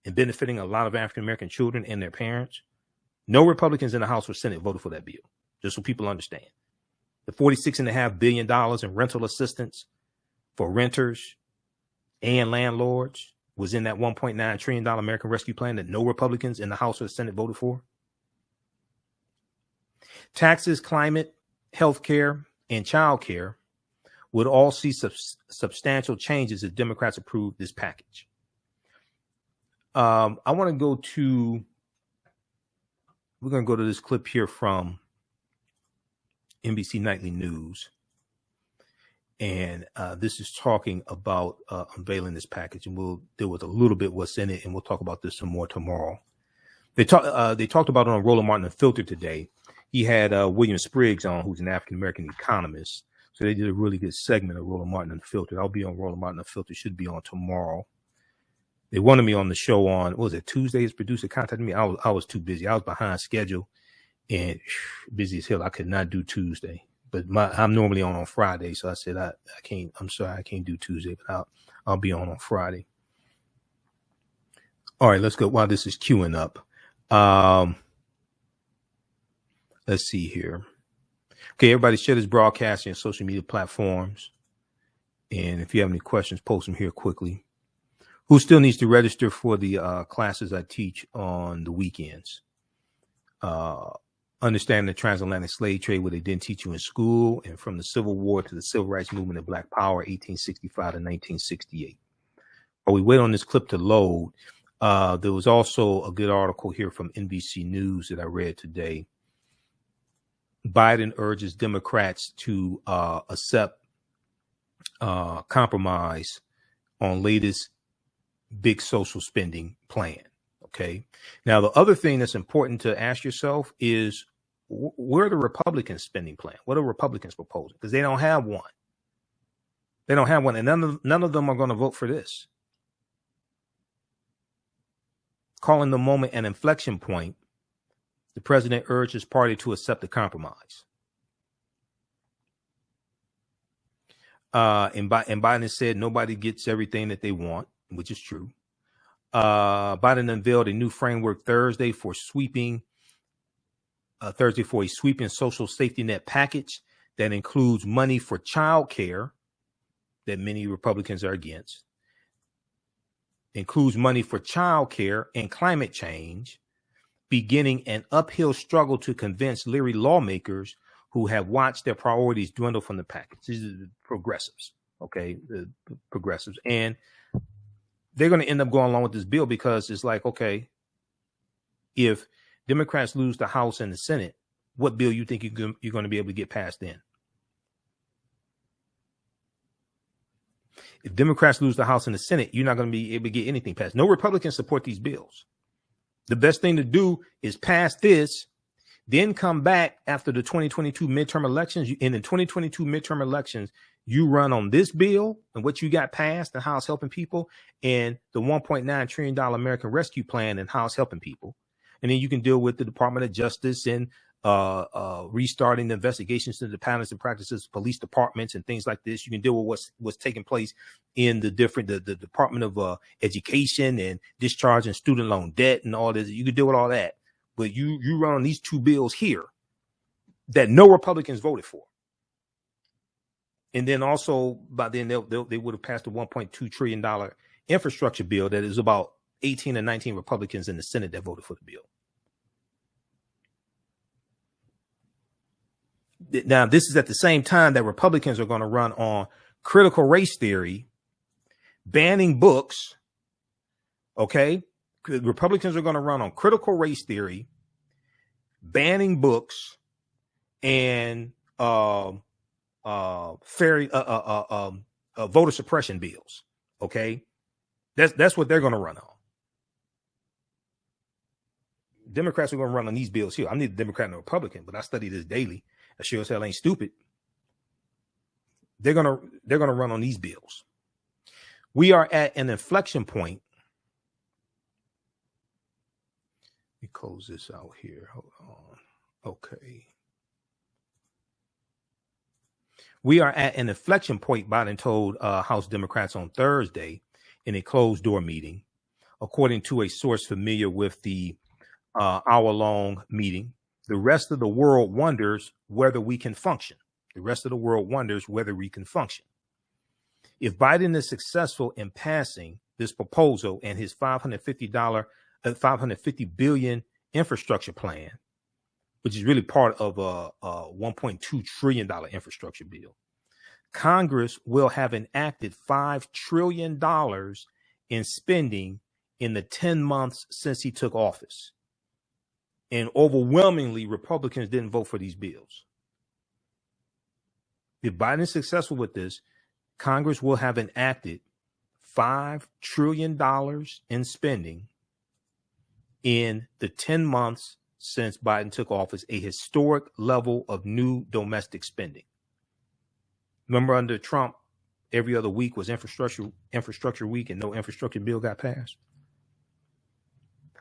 and benefiting a lot of African American children and their parents. No Republicans in the House or Senate voted for that bill, just so people understand. The $46.5 billion in rental assistance for renters and landlords was in that $1.9 trillion American Rescue Plan that no Republicans in the House or the Senate voted for. Taxes, climate, health care, and child care would all see substantial changes if Democrats approve this package. I want to go to, we're going to go to this clip here from NBC Nightly News. And this is talking about unveiling this package, and we'll deal with a little bit what's in it, and we'll talk about this some more tomorrow. They talked about it on Roland Martin Unfiltered today. He had William Spriggs on, who's an African-American economist. So they did a really good segment of Roland Martin Unfiltered. I'll be on Roland Martin Unfiltered, should be on tomorrow. They wanted me on the show on, what was it, Tuesday? His producer contacted me. I was too busy. I was behind schedule and busy as hell. I could not do Tuesday. But I'm normally on Friday, so I said I can't. I'm sorry, I can't do Tuesday, but I'll be on Friday. All right, let's go. While this is queuing up, let's see here. Okay, everybody, share this broadcast on social media platforms, and if you have any questions, post them here quickly. Who still needs to register for the classes I teach on the weekends? Understanding the transatlantic slave trade, what they didn't teach you in school, and from the Civil War to the Civil Rights Movement and Black Power, 1865 to 1968. While we wait on this clip to load, there was also a good article here from NBC News that I read today. Biden urges Democrats to accept compromise on latest big social spending plan. Okay. Now, the other thing that's important to ask yourself is, where are the Republicans' spending plan? What are Republicans proposing? Because they don't have one. They don't have one, and none of them are going to vote for this. Calling the moment an inflection point, the president urged his party to accept the compromise. And Biden said nobody gets everything that they want, which is true. Biden unveiled a new framework Thursday for a sweeping social safety net package that includes money for child care that many Republicans are against, includes money for child care and climate change, beginning an uphill struggle to convince leery lawmakers who have watched their priorities dwindle from the package. These are the progressives, okay, the progressives. And they're going to end up going along with this bill because it's like, okay, if Democrats lose the House and the Senate, what bill you think you're going to be able to get passed then? If Democrats lose the House and the Senate, you're not going to be able to get anything passed. No Republicans support these bills. The best thing to do is pass this, then come back after the 2022 midterm elections. In the 2022 midterm elections, you run on this bill and what you got passed and how it's helping people, and the $1.9 trillion American Rescue Plan and how it's helping people. And then you can deal with the Department of Justice and restarting the investigations into the patterns and practices of police departments and things like this. You can deal with what's taking place in the Department of Education and discharging student loan debt and all this. You can deal with all that. But you run on these two bills here that no Republicans voted for. And then also by then they would have passed a $1.2 trillion infrastructure bill that is about 18 or 19 Republicans in the Senate that voted for the bill. Now, this is at the same time that Republicans are going to run on critical race theory, banning books. Okay. Republicans are going to run on critical race theory, banning books, and voter suppression bills. Okay. That's what they're going to run on. Democrats are going to run on these bills here. I'm neither Democrat nor Republican, but I study this daily. I sure as hell ain't stupid. They're gonna run on these bills. We are at an inflection point. Let me close this out here. Hold on. Okay. We are at an inflection point, Biden told House Democrats on Thursday in a closed door meeting, according to a source familiar with the hour-long meeting. The rest of the world wonders whether we can function. The rest of the world wonders whether we can function. If Biden is successful in passing this proposal and his $550 billion infrastructure plan, which is really part of a $1.2 trillion infrastructure bill, Congress will have enacted $5 trillion in spending in the 10 months since he took office. And overwhelmingly, Republicans didn't vote for these bills. If Biden is successful with this, Congress will have enacted $5 trillion in spending in the 10 months since Biden took office, a historic level of new domestic spending. Remember, under Trump, every other week was infrastructure week and no infrastructure bill got passed.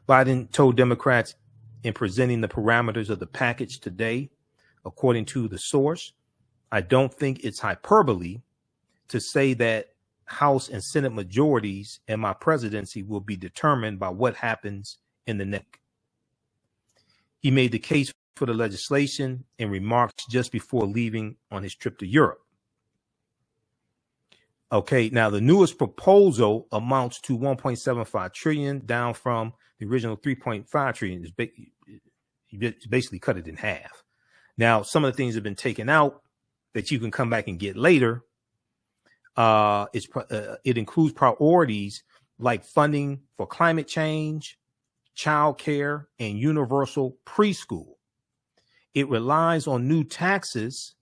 Biden told Democrats in presenting the parameters of the package today, according to the source, I don't think it's hyperbole to say that House and Senate majorities in my presidency will be determined by what happens in the next. He made the case for the legislation in remarks just before leaving on his trip to Europe. Okay, now the newest proposal amounts to 1.75 trillion, down from the original 3.5 trillion. You basically cut it in half. Now, some of the things have been taken out that you can come back and get later. It includes priorities like funding for climate change, child care, and universal preschool. It relies on new taxes,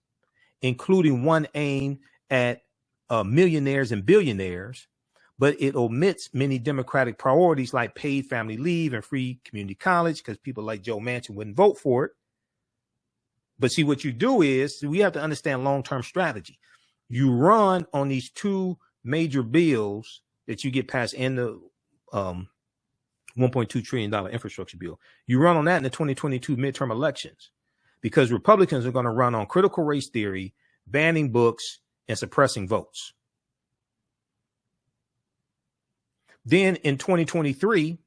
including one aimed at millionaires and billionaires, but it omits many Democratic priorities like paid family leave and free community college, because people like Joe Manchin wouldn't vote for it. But see, what you do is, we have to understand long-term strategy. You run on these two major bills that you get passed in the $1.2 trillion infrastructure bill. You run on that in the 2022 midterm elections, because Republicans are going to run on critical race theory, banning books, and suppressing votes. Then in 2023,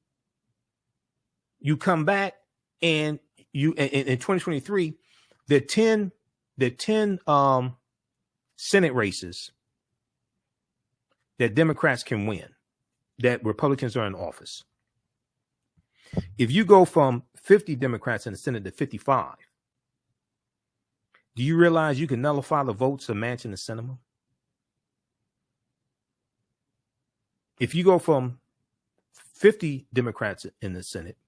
you come back and in 2023, the 10 Senate races that Democrats can win, that Republicans are in office. If you go from 50 Democrats in the Senate to 55, do you realize you can nullify the votes of Manchin and Sinema? If you go from 50 Democrats in the Senate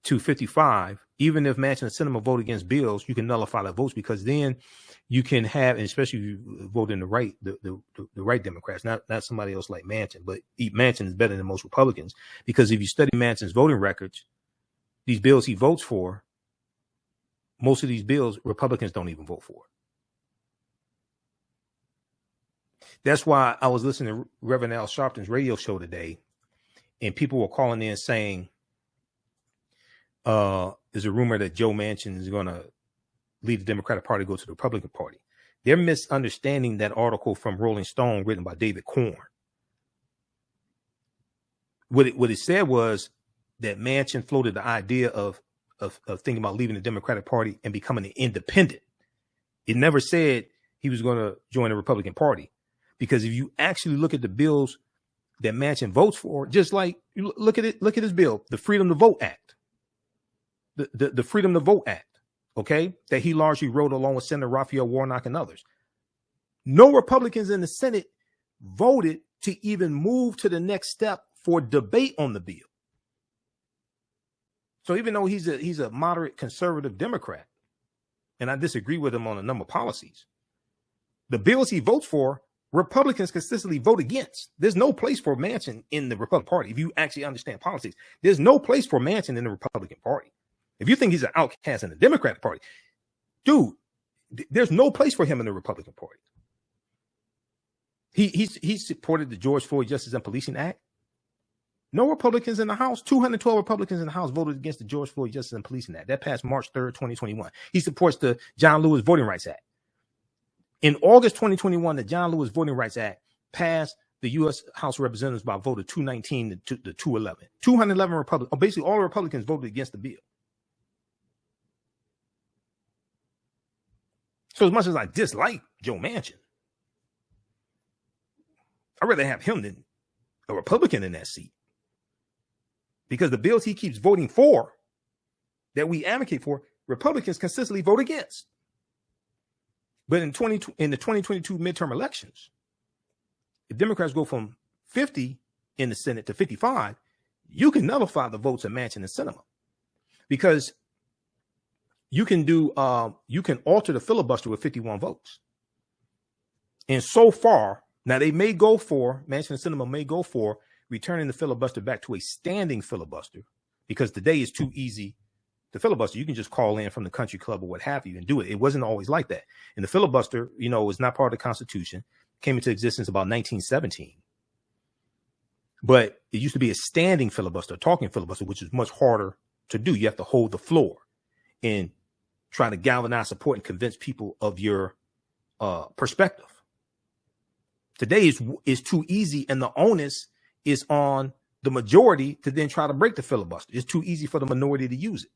to 55, even if Manchin and Sinema vote against bills, you can nullify the votes, because then you can have, and especially if you vote in the right Democrats, not somebody else like Manchin, but Manchin is better than most Republicans, because if you study Manchin's voting records, these bills he votes for, most of these bills, Republicans don't even vote for. That's why I was listening to Reverend Al Sharpton's radio show today, and people were calling in saying, there's a rumor that Joe Manchin is going to leave the Democratic Party, go to the Republican Party. They're misunderstanding that article from Rolling Stone written by David Korn. What it said was that Manchin floated the idea of thinking about leaving the Democratic Party and becoming an independent. It never said he was going to join the Republican Party, because if you actually look at the bills that Manchin votes for, just like you look at his bill, the Freedom to Vote Act, the Freedom to Vote Act, okay, that he largely wrote along with Senator Raphael Warnock and others. No Republicans in the Senate voted to even move to the next step for debate on the bill. So even though he's a moderate conservative Democrat, and I disagree with him on a number of policies, the bills he votes for, Republicans consistently vote against. There's no place for Manchin in the Republican Party. If you actually understand politics, there's no place for Manchin in the Republican Party. If you think he's an outcast in the Democratic Party, dude, there's no place for him in the Republican Party. He supported the George Floyd Justice and Policing Act. No Republicans in the House, 212 Republicans in the House voted against the George Floyd Justice and Policing Act. That passed March 3rd, 2021. He supports the John Lewis Voting Rights Act. In August 2021, the John Lewis Voting Rights Act passed the U.S. House of Representatives by a vote of 219 to 211. 211 Republicans, basically all Republicans voted against the bill. So as much as I dislike Joe Manchin, I'd rather have him than a Republican in that seat. Because the bills he keeps voting for, that we advocate for, Republicans consistently vote against. But in the 2022 midterm elections, if Democrats go from 50 in the Senate to 55, you can nullify the votes of Manchin and Sinema, because you can alter the filibuster with 51 votes. And so far, now Manchin and Sinema may go for returning the filibuster back to a standing filibuster, because today is too easy to filibuster. You can just call in from the country club or what have you and do it. It wasn't always like that. And the filibuster, was not part of the Constitution, came into existence about 1917. But it used to be a standing filibuster, a talking filibuster, which is much harder to do. You have to hold the floor and try to galvanize support and convince people of your perspective. Today is too easy, and the onus is on the majority to then try to break the filibuster. It's too easy for the minority to use it.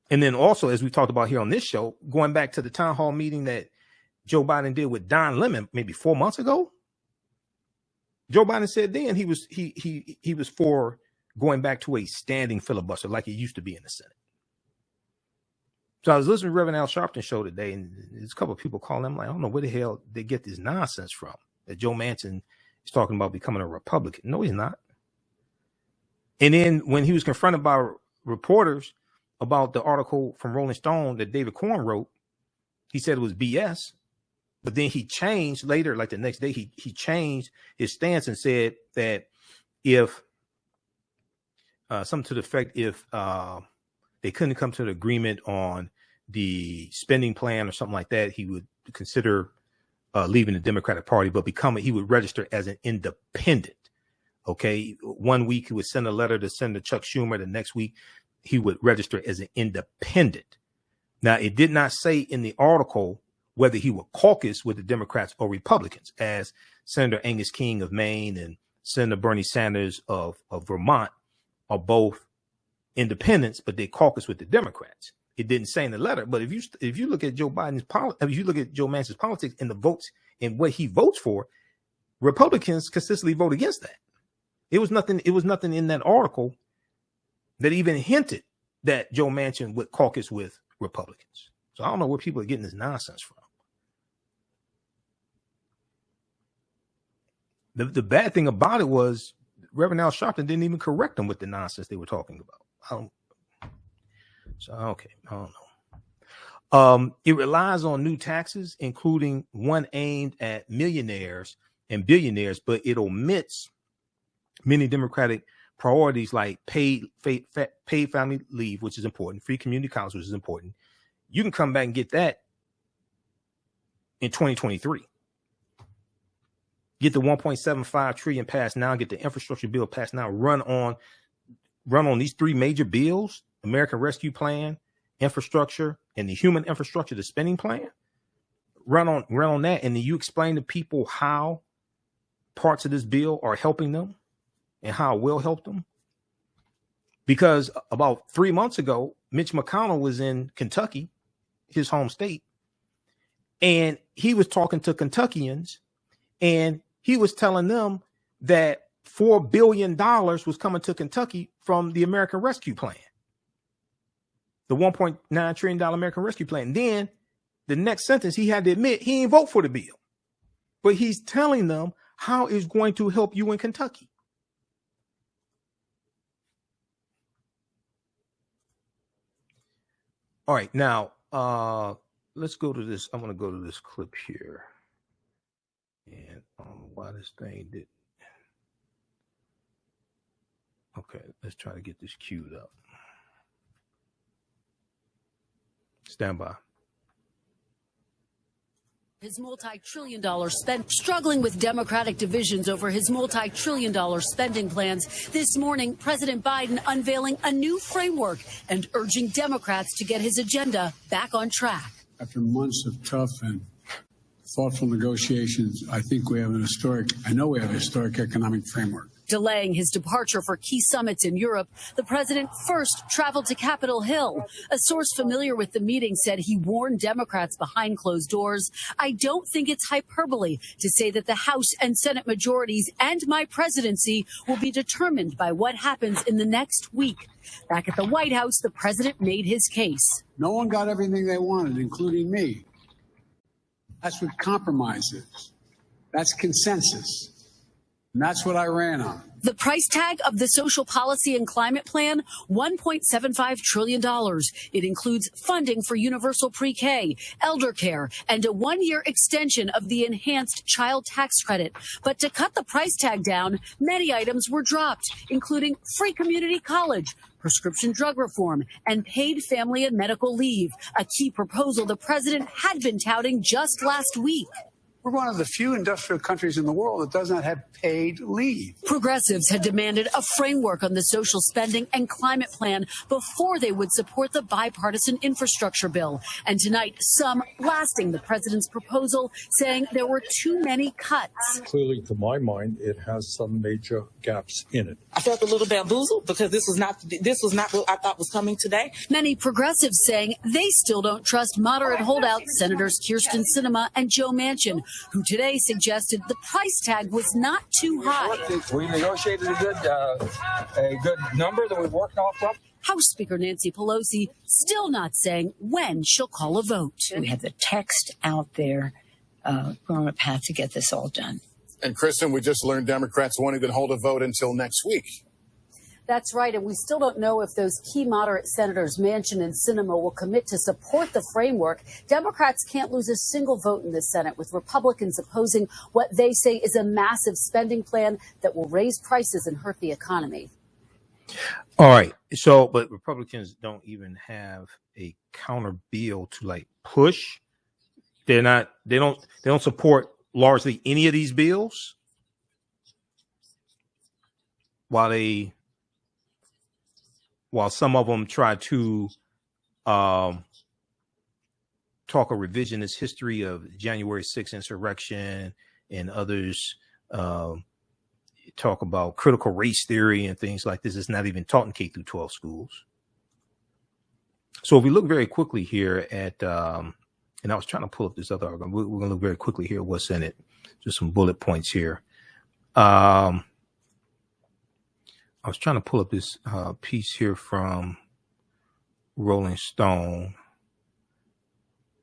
And then also, as we talked about here on this show, going back to the town hall meeting that Joe Biden did with Don Lemon maybe 4 months ago, Joe Biden said then he was for going back to a standing filibuster like it used to be in the Senate. So I was listening to Reverend Al Sharpton's show today, and there's a couple of people calling. I'm like, I don't know where the hell they get this nonsense from, that Joe Manchin is talking about becoming a Republican. No, he's not. And then when he was confronted by reporters about the article from Rolling Stone that David Corn wrote, he said it was BS. But then he changed later, like the next day, he changed his stance and said that if something to the effect, if they couldn't come to an agreement on the spending plan or something like that, he would consider leaving the Democratic Party, but he would register as an independent. Okay. 1 week he would send a letter to Senator Chuck Schumer. The next week he would register as an independent. Now, it did not say in the article whether he would caucus with the Democrats or Republicans, as Senator Angus King of Maine and Senator Bernie Sanders of Vermont are both independents, but they caucus with the Democrats. It didn't say in the letter, but if you look at Joe Manchin's politics and the votes and what he votes for, Republicans consistently vote against that. It was nothing in that article that even hinted that Joe Manchin would caucus with Republicans. So I don't know where people are getting this nonsense from. The bad thing about it was Reverend Al Sharpton didn't even correct them with the nonsense they were talking about. I don't know. It relies on new taxes, including one aimed at millionaires and billionaires, but it omits many Democratic priorities like paid family leave, which is important, free community college, which is important. You can come back and get that in 2023. Get the 1.75 trillion passed now, get the infrastructure bill passed now, run on these three major bills: American Rescue Plan, infrastructure, and the human infrastructure, the spending plan. Run on that, and then you explain to people how parts of this bill are helping them and how it will help them. Because about 3 months ago, Mitch McConnell was in Kentucky, his home state, and he was talking to Kentuckians, and he was telling them that $4 billion was coming to Kentucky from the American Rescue Plan, the $1.9 trillion American Rescue Plan. Then the next sentence, he had to admit he didn't vote for the bill, but he's telling them how it's going to help you in Kentucky. All right, now let's go to this. I'm going to go to this clip here. And I don't know why this thing did. Okay, let's try to get this queued up. Stand by. His multi-trillion-dollar spend, struggling with Democratic divisions over his multi-trillion-dollar spending plans. This morning, President Biden unveiling a new framework and urging Democrats to get his agenda back on track. After months of tough and thoughtful negotiations, I know we have a historic economic framework. Delaying his departure for key summits in Europe, the president first traveled to Capitol Hill. A source familiar with the meeting said he warned Democrats behind closed doors, "I don't think it's hyperbole to say that the House and Senate majorities and my presidency will be determined by what happens in the next week." Back at the White House, the president made his case. No one got everything they wanted, including me. That's what compromise is. That's consensus. And that's what I ran on. The price tag of the social policy and climate plan, $1.75 trillion. It includes funding for universal pre-K, elder care, and a one-year extension of the enhanced child tax credit. But to cut the price tag down, many items were dropped, including free community college, prescription drug reform, and paid family and medical leave, a key proposal the president had been touting just last week. We're one of the few industrial countries in the world that does not have paid leave. Progressives had demanded a framework on the social spending and climate plan before they would support the bipartisan infrastructure bill. And tonight, some blasting the president's proposal, saying there were too many cuts. Clearly, to my mind, it has some major gaps in it. I felt a little bamboozled because this was not what I thought was coming today. Many progressives saying they still don't trust moderate holdouts Senators Kyrsten Sinema and Joe Manchin, who today suggested the price tag was not too high. We negotiated a good number that we worked off of. House Speaker Nancy Pelosi still not saying when she'll call a vote. We have the text out there. We're on a path to get this all done. And Kristen, we just learned Democrats won't even hold a vote until next week. That's right, and we still don't know if those key moderate senators, Manchin and Sinema, will commit to support the framework. Democrats can't lose a single vote in the Senate, with Republicans opposing what they say is a massive spending plan that will raise prices and hurt the economy. All right. So, but Republicans don't even have a counter bill to push. They don't support largely any of these bills, while some of them try to talk a revisionist history of January 6th insurrection, and others talk about critical race theory and things like this. It's not even taught in K through 12 schools. So if we look very quickly here at, and I was trying to pull up this other argument. We're going to look very quickly here at what's in it. Just some bullet points here. I was trying to pull up this piece here from Rolling Stone.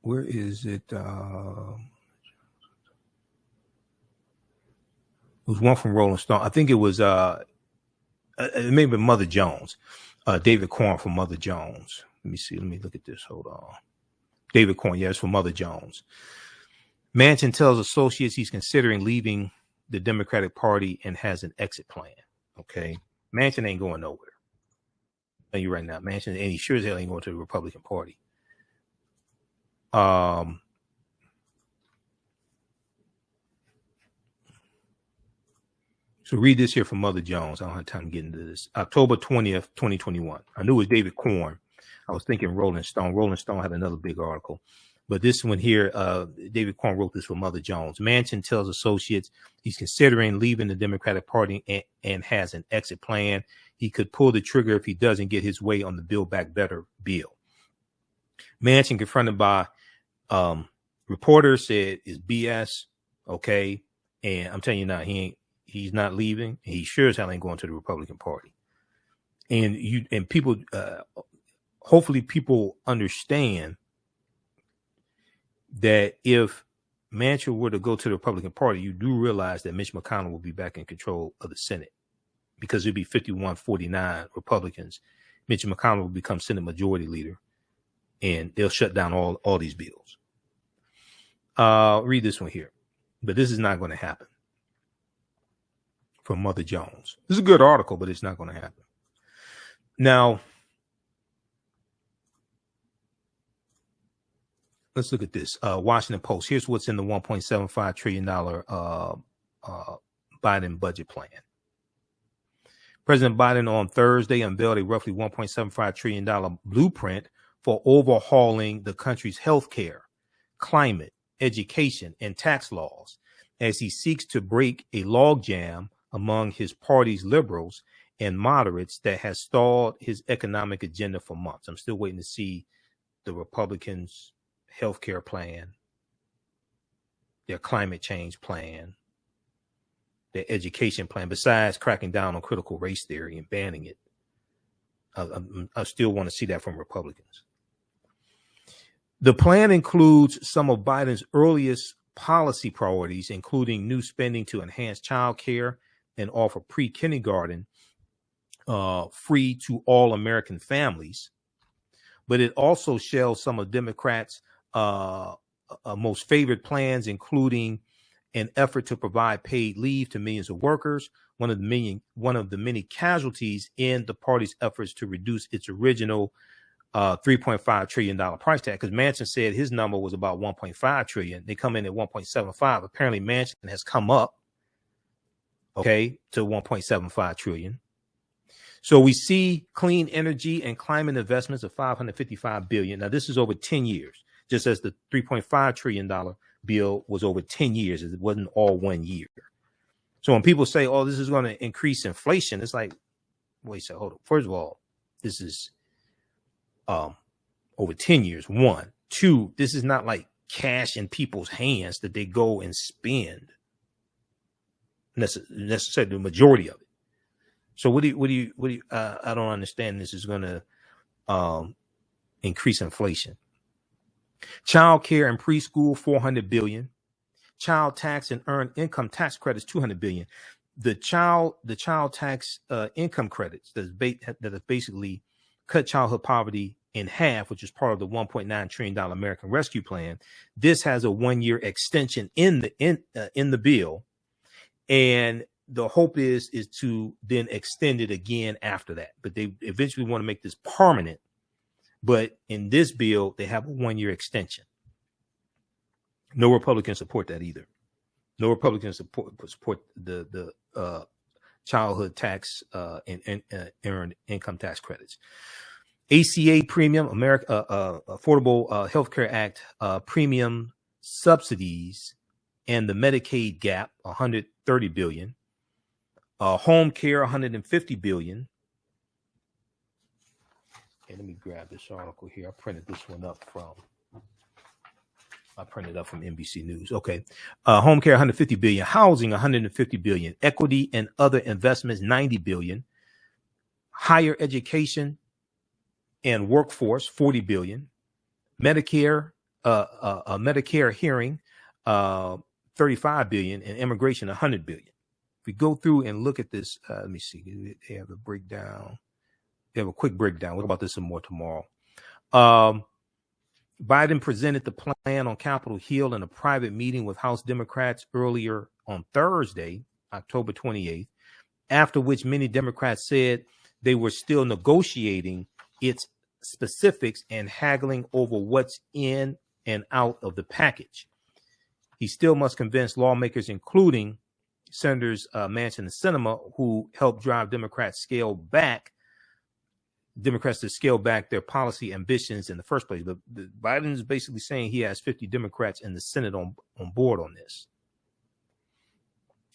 Where is it? It was one from Rolling Stone. I think it was maybe Mother Jones. David Corn from Mother Jones. Let me see. Let me look at this. Hold on. David Corn. Yeah, it's from Mother Jones. Manchin tells associates he's considering leaving the Democratic Party and has an exit plan. Okay. Manchin ain't going nowhere. I'll tell you right now, Manchin, and he sure as hell ain't going to the Republican Party. So read this here from Mother Jones. I don't have time to get into this. October 20th, 2021. I knew it was David Corn. I was thinking Rolling Stone. Rolling Stone had another big article. But this one here, David Corn wrote this for Mother Jones. Manchin tells associates he's considering leaving the Democratic Party and has an exit plan. He could pull the trigger if he doesn't get his way on the Build Back Better bill. Manchin, confronted by reporters, said it's BS. Okay. And I'm telling you now, he's not leaving. He sure as hell ain't going to the Republican Party. And people, hopefully people understand that if Manchin were to go to the Republican Party, you do realize that Mitch McConnell will be back in control of the Senate, because it'd be 51-49 Republicans. Mitch McConnell will become Senate Majority Leader, and they'll shut down all these bills. Read this one here. But this is not going to happen. From Mother Jones. This is a good article, but it's not going to happen. Now, let's look at this. Washington Post. Here's what's in the $1.75 trillion Biden budget plan. President Biden on Thursday unveiled a roughly $1.75 trillion blueprint for overhauling the country's health care, climate, education, and tax laws as he seeks to break a logjam among his party's liberals and moderates that has stalled his economic agenda for months. I'm still waiting to see the Republicans' health care plan, their climate change plan, their education plan, besides cracking down on critical race theory and banning it. I still want to see that from Republicans. The plan includes some of Biden's earliest policy priorities, including new spending to enhance child care and offer pre-kindergarten free to all American families. But it also shelves some of Democrats' most favored plans, including an effort to provide paid leave to millions of workers, one of the many casualties in the party's efforts to reduce its original $3.5 trillion price tag. Because Manchin said his number was about $1.5 trillion. They come in at 1.75. Apparently, Manchin has come up, to 1.75 trillion. So we see clean energy and climate investments of $555 billion. Now, this is over 10 years, just as the $3.5 trillion bill was over 10 years. It wasn't all 1 year. So when people say, oh, this is going to increase inflation, it's like, wait a second, hold on. First of all, this is over 10 years. 1. 2, this is not like cash in people's hands that they go and spend. Necessarily the majority of it. So what do you I don't understand. This is going to increase inflation. Child care and preschool, $400 billion. Child tax and earned income tax credits, $200 billion. The child tax income credits that have basically cut childhood poverty in half, which is part of the $1.9 trillion American Rescue Plan. This has a 1-year extension in the bill, and the hope is to then extend it again after that. But they eventually want to make this permanent. But in this bill, they have a 1-year extension. No Republicans support that either. No Republicans support the childhood tax and earned income tax credits. ACA premium, Affordable Health Care Act premium subsidies, and the Medicaid gap, $130 billion. Home care, $150 billion. Okay, let me grab this article here. I printed this one up from NBC News. Okay. Home care, $150 billion. Housing, $150 billion. Equity and other investments, $90 billion. Higher education and workforce, $40 billion. Medicare, Medicare hearing, $35 billion, and immigration, $100 billion. If we go through and look at this, let me see. They have a breakdown. They have a quick breakdown. We'll talk about this some more tomorrow. Biden presented the plan on Capitol Hill in a private meeting with House Democrats earlier on Thursday, October 28th, after which many Democrats said they were still negotiating its specifics and haggling over what's in and out of the package. He still must convince lawmakers, including Senators Manchin and Sinema, who helped drive Democrats to scale back their policy ambitions in the first place. But Biden is basically saying he has 50 Democrats in the Senate on board on this.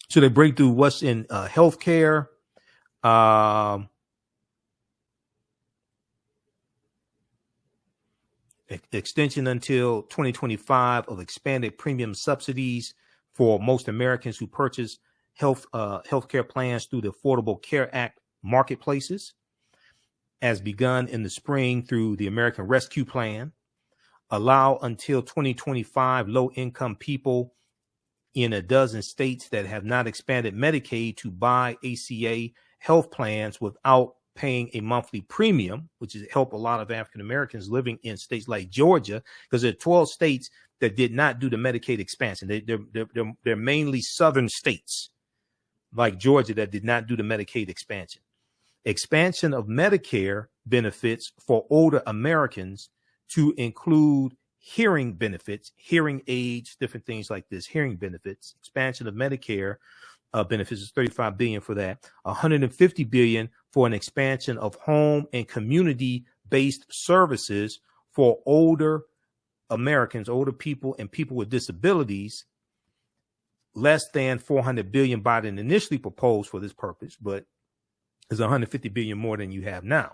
So they break through what's in healthcare, extension until 2025 of expanded premium subsidies for most Americans who purchase healthcare plans through the Affordable Care Act marketplaces, as begun in the spring through the American Rescue Plan. Allow until 2025 low-income people in a dozen states that have not expanded Medicaid to buy ACA health plans without paying a monthly premium, which is help a lot of African Americans living in states like Georgia, because there are 12 states that did not do the Medicaid expansion. They're mainly southern states like Georgia that did not do the Medicaid expansion. Expansion of Medicare benefits for older Americans to include hearing benefits, hearing aids, different things like this, hearing benefits. Expansion of Medicare benefits is $35 billion for that. $150 billion for an expansion of home and community-based services for older Americans, older people, and people with disabilities. less than $400 billion Biden initially proposed for this purpose, but is $150 billion more than you have now.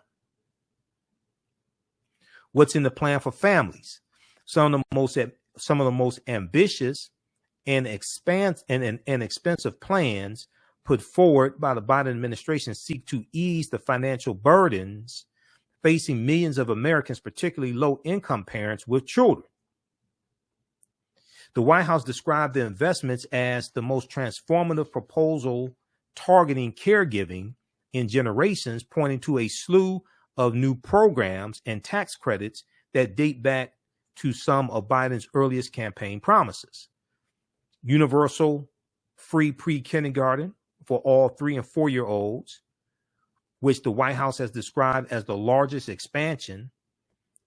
What's in the plan for families? Some of the most ambitious and expensive plans put forward by the Biden administration seek to ease the financial burdens facing millions of Americans, particularly low-income parents with children. The White House described the investments as the most transformative proposal targeting caregiving in generations, pointing to a slew of new programs and tax credits that date back to some of Biden's earliest campaign promises. Universal free pre-kindergarten for all 3- and 4-year-olds, which the White House has described as the largest expansion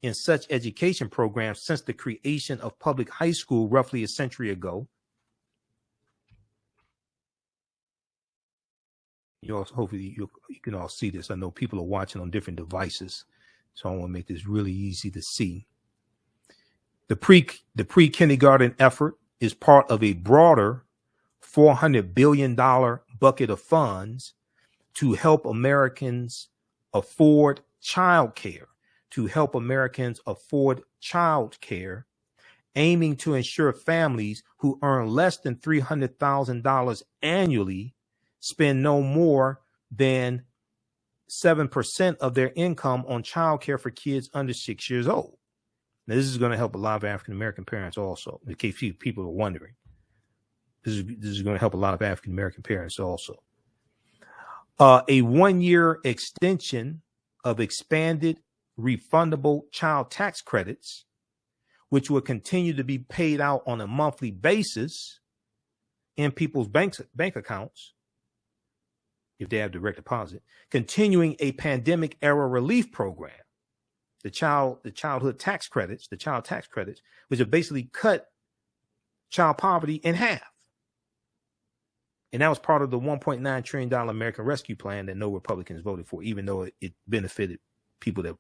in such education programs since the creation of public high school roughly a century ago. Hopefully you can all see this. I know people are watching on different devices, so I want to make this really easy to see. The pre-kindergarten effort is part of a broader $400 billion bucket of funds to help Americans afford child care, aiming to ensure families who earn less than $300,000 annually spend no more than 7% of their income on child care for kids under 6 years old. Now, this is going to help a lot of African-American parents also, in case people are wondering. This is going to help a lot of African-American parents also. A 1-year extension of expanded refundable child tax credits, which will continue to be paid out on a monthly basis in people's bank accounts, if they have direct deposit, continuing a pandemic era relief program, the child tax credits, which have basically cut child poverty in half. And that was part of the $1.9 trillion American Rescue Plan that no Republicans voted for, even though it benefited people a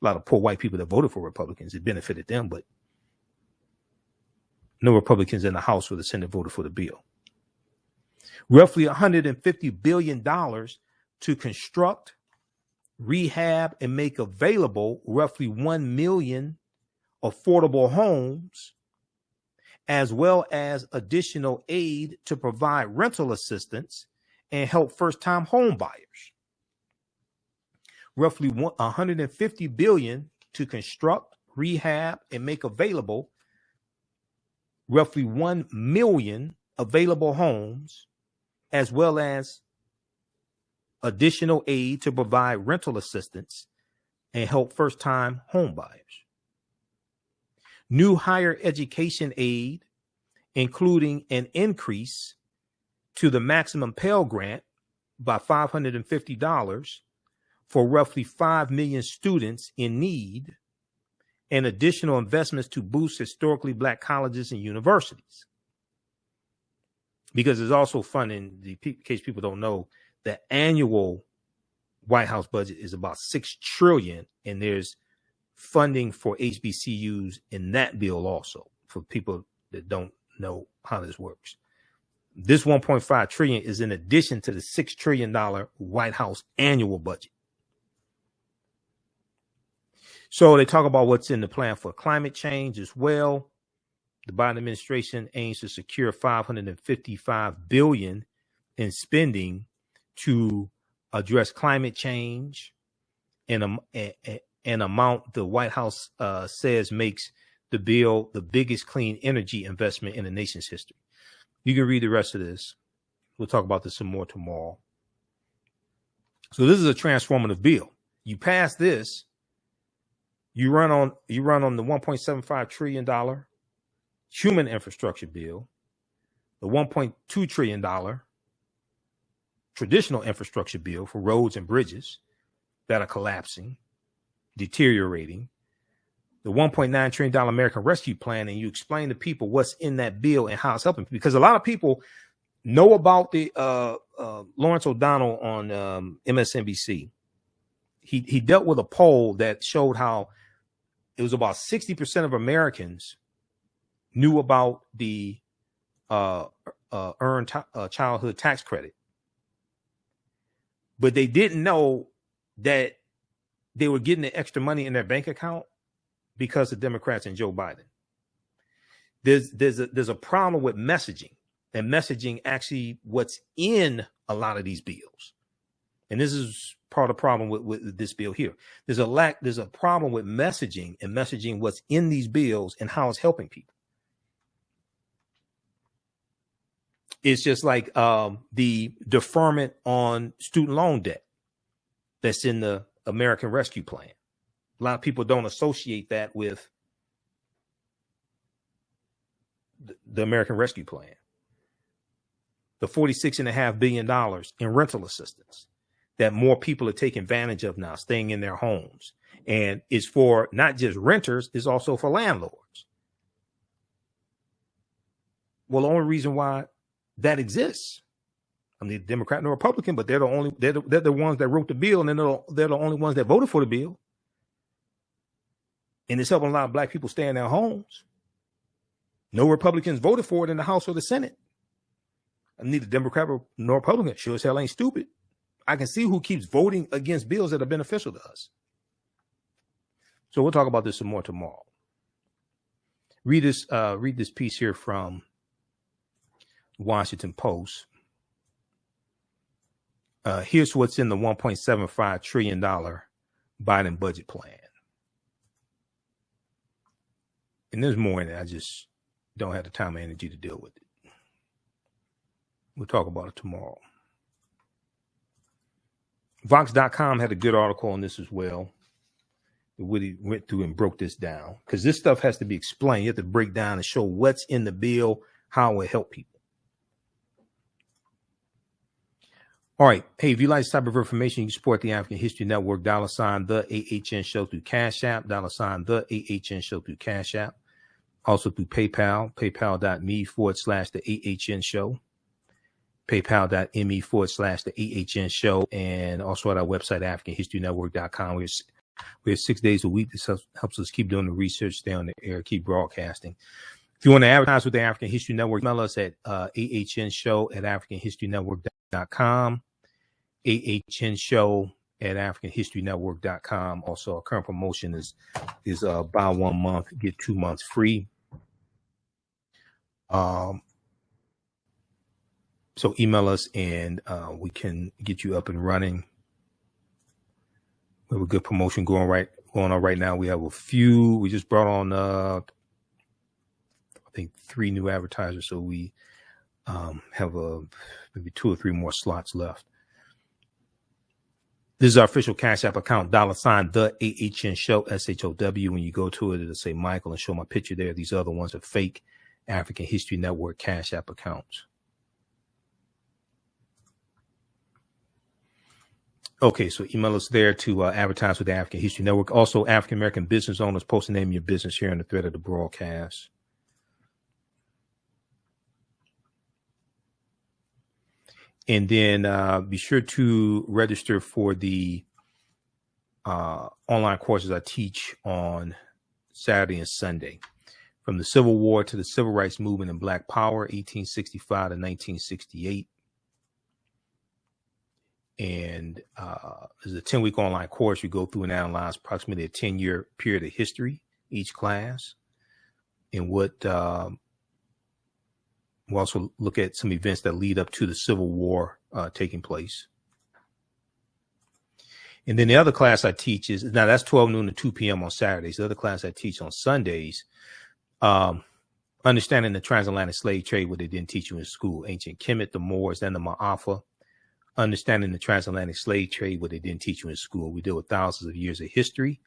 lot of poor white people that voted for Republicans. It benefited them, but no Republicans in the House or the Senate voted for the bill. Roughly $150 billion to construct, rehab, and make available roughly 1 million affordable homes, as well as additional aid to provide rental assistance and help first-time home buyers. Roughly $150 billion to construct, rehab, and make available roughly 1 million available homes, as well as additional aid to provide rental assistance and help first-time home buyers. New higher education aid, including an increase to the maximum Pell Grant by $550 for roughly 5 million students in need, and additional investments to boost historically Black colleges and universities. Because there's also funding, in case people don't know, the annual White House budget is about $6 trillion, and there's funding for HBCUs in that bill also, for people that don't know how this works. This $1.5 trillion is in addition to the $6 trillion White House annual budget. So they talk about what's in the plan for climate change as well. The Biden administration aims to secure $555 billion in spending to address climate change, an amount the White House says makes the bill the biggest clean energy investment in the nation's history. You can read the rest of this. We'll talk about this some more tomorrow. So this is a transformative bill. You pass this, you run on the $1.75 trillion human infrastructure bill, the $1.2 trillion traditional infrastructure bill for roads and bridges that are collapsing, deteriorating, the $1.9 trillion American Rescue Plan, and you explain to people what's in that bill and how it's helping. Because a lot of people know about the Lawrence O'Donnell on MSNBC. He dealt with a poll that showed how it was about 60% of Americans knew about the earned childhood tax credit. But they didn't know that they were getting the extra money in their bank account because of Democrats and Joe Biden. There's a problem with messaging, and messaging actually what's in a lot of these bills. And this is part of the problem with this bill here. There's a problem with messaging and messaging what's in these bills and how it's helping people. It's just like the deferment on student loan debt that's in the American Rescue Plan. A lot of people don't associate that with the American Rescue Plan. The $46.5 billion in rental assistance that more people are taking advantage of now, staying in their homes. And it's for not just renters, it's also for landlords. Well, the only reason why that exists, I mean, Democrat and Republican, but they're the ones that wrote the bill, and then they're the only ones that voted for the bill. And it's helping a lot of black people stay in their homes. No Republicans voted for it in the House or the Senate. I need a Democrat or no Republican. Sure as hell ain't stupid. I can see who keeps voting against bills that are beneficial to us. So we'll talk about this some more tomorrow. Read this piece here from Washington Post. Here's what's in the $1.75 trillion Biden budget plan. And there's more in it. I just don't have the time or energy to deal with it. We'll talk about it tomorrow. Vox.com had a good article on this as well. It really went through and broke this down, because this stuff has to be explained. You have to break down and show what's in the bill, how it will help people. All right. Hey, if you like this type of information, you can support the African History Network, $ the AHN Show through Cash App, $ the AHN Show through Cash App. Also through PayPal, paypal.me/the AHN Show. PayPal.me/the AHN Show, and also at our website, AfricanHistoryNetwork.com. We're 6 days a week. This helps us keep doing the research, stay on the air, keep broadcasting. If you want to advertise with the African History Network, email us at AHNShow@AfricanHistoryNetwork.com, AHNShow@AfricanHistoryNetwork.com. Also, our current promotion is buy 1 month, get 2 months free. So email us and we can get you up and running. We have a good promotion going on right now. We have a few. We just brought on I think 3 new advertisers. So we have maybe 2 or 3 more slots left. This is our official Cash App account, $ the AHN Show, SHOW. When you go to it, it'll say Michael and show my picture there. These other ones are fake African History Network Cash App accounts. Okay, so email us there to advertise with the African History Network. Also, African American business owners, post the name of your business here in the thread of the broadcast. And then be sure to register for the online courses I teach on Saturday and Sunday. From the Civil War to the Civil Rights Movement and Black Power, 1865 to 1968. And it's a 10-week online course. You go through and analyze approximately a 10-year period of history, each class. And we'll also look at some events that lead up to the Civil War taking place. And then the other class I teach is, now that's 12 noon to 2 p.m. on Saturdays. The other class I teach on Sundays, understanding the transatlantic slave trade, what they didn't teach you in school, ancient Kemet, the Moors, and the Ma'afa. Understanding the transatlantic slave trade, what they didn't teach you in school. We deal with thousands of years of history,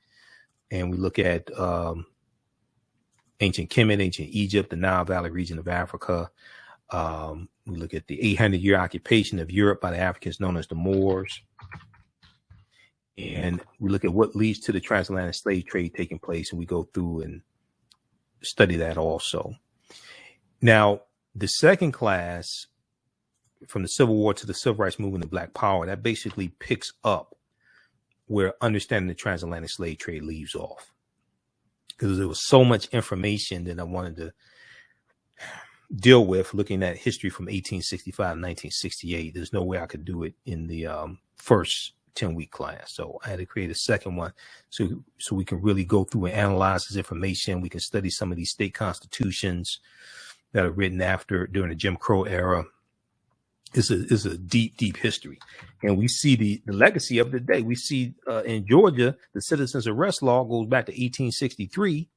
and we look at ancient Kemet, ancient Egypt, the Nile Valley region of Africa. We look at the 800-year occupation of Europe by the Africans known as the Moors. And we look at what leads to the transatlantic slave trade taking place, and we go through and study that also. Now, the second class, from the Civil War to the Civil Rights Movement and Black Power, that basically picks up where understanding the transatlantic slave trade leaves off. Because there was so much information that I wanted to deal with, looking at history from 1865 to 1968. There's no way I could do it in the first 10-week class. So I had to create a second one so we can really go through and analyze this information. We can study some of these state constitutions that are written during the Jim Crow era. It's a deep, deep history. And we see the legacy of the day. We see in Georgia, the citizens arrest law goes back to 1863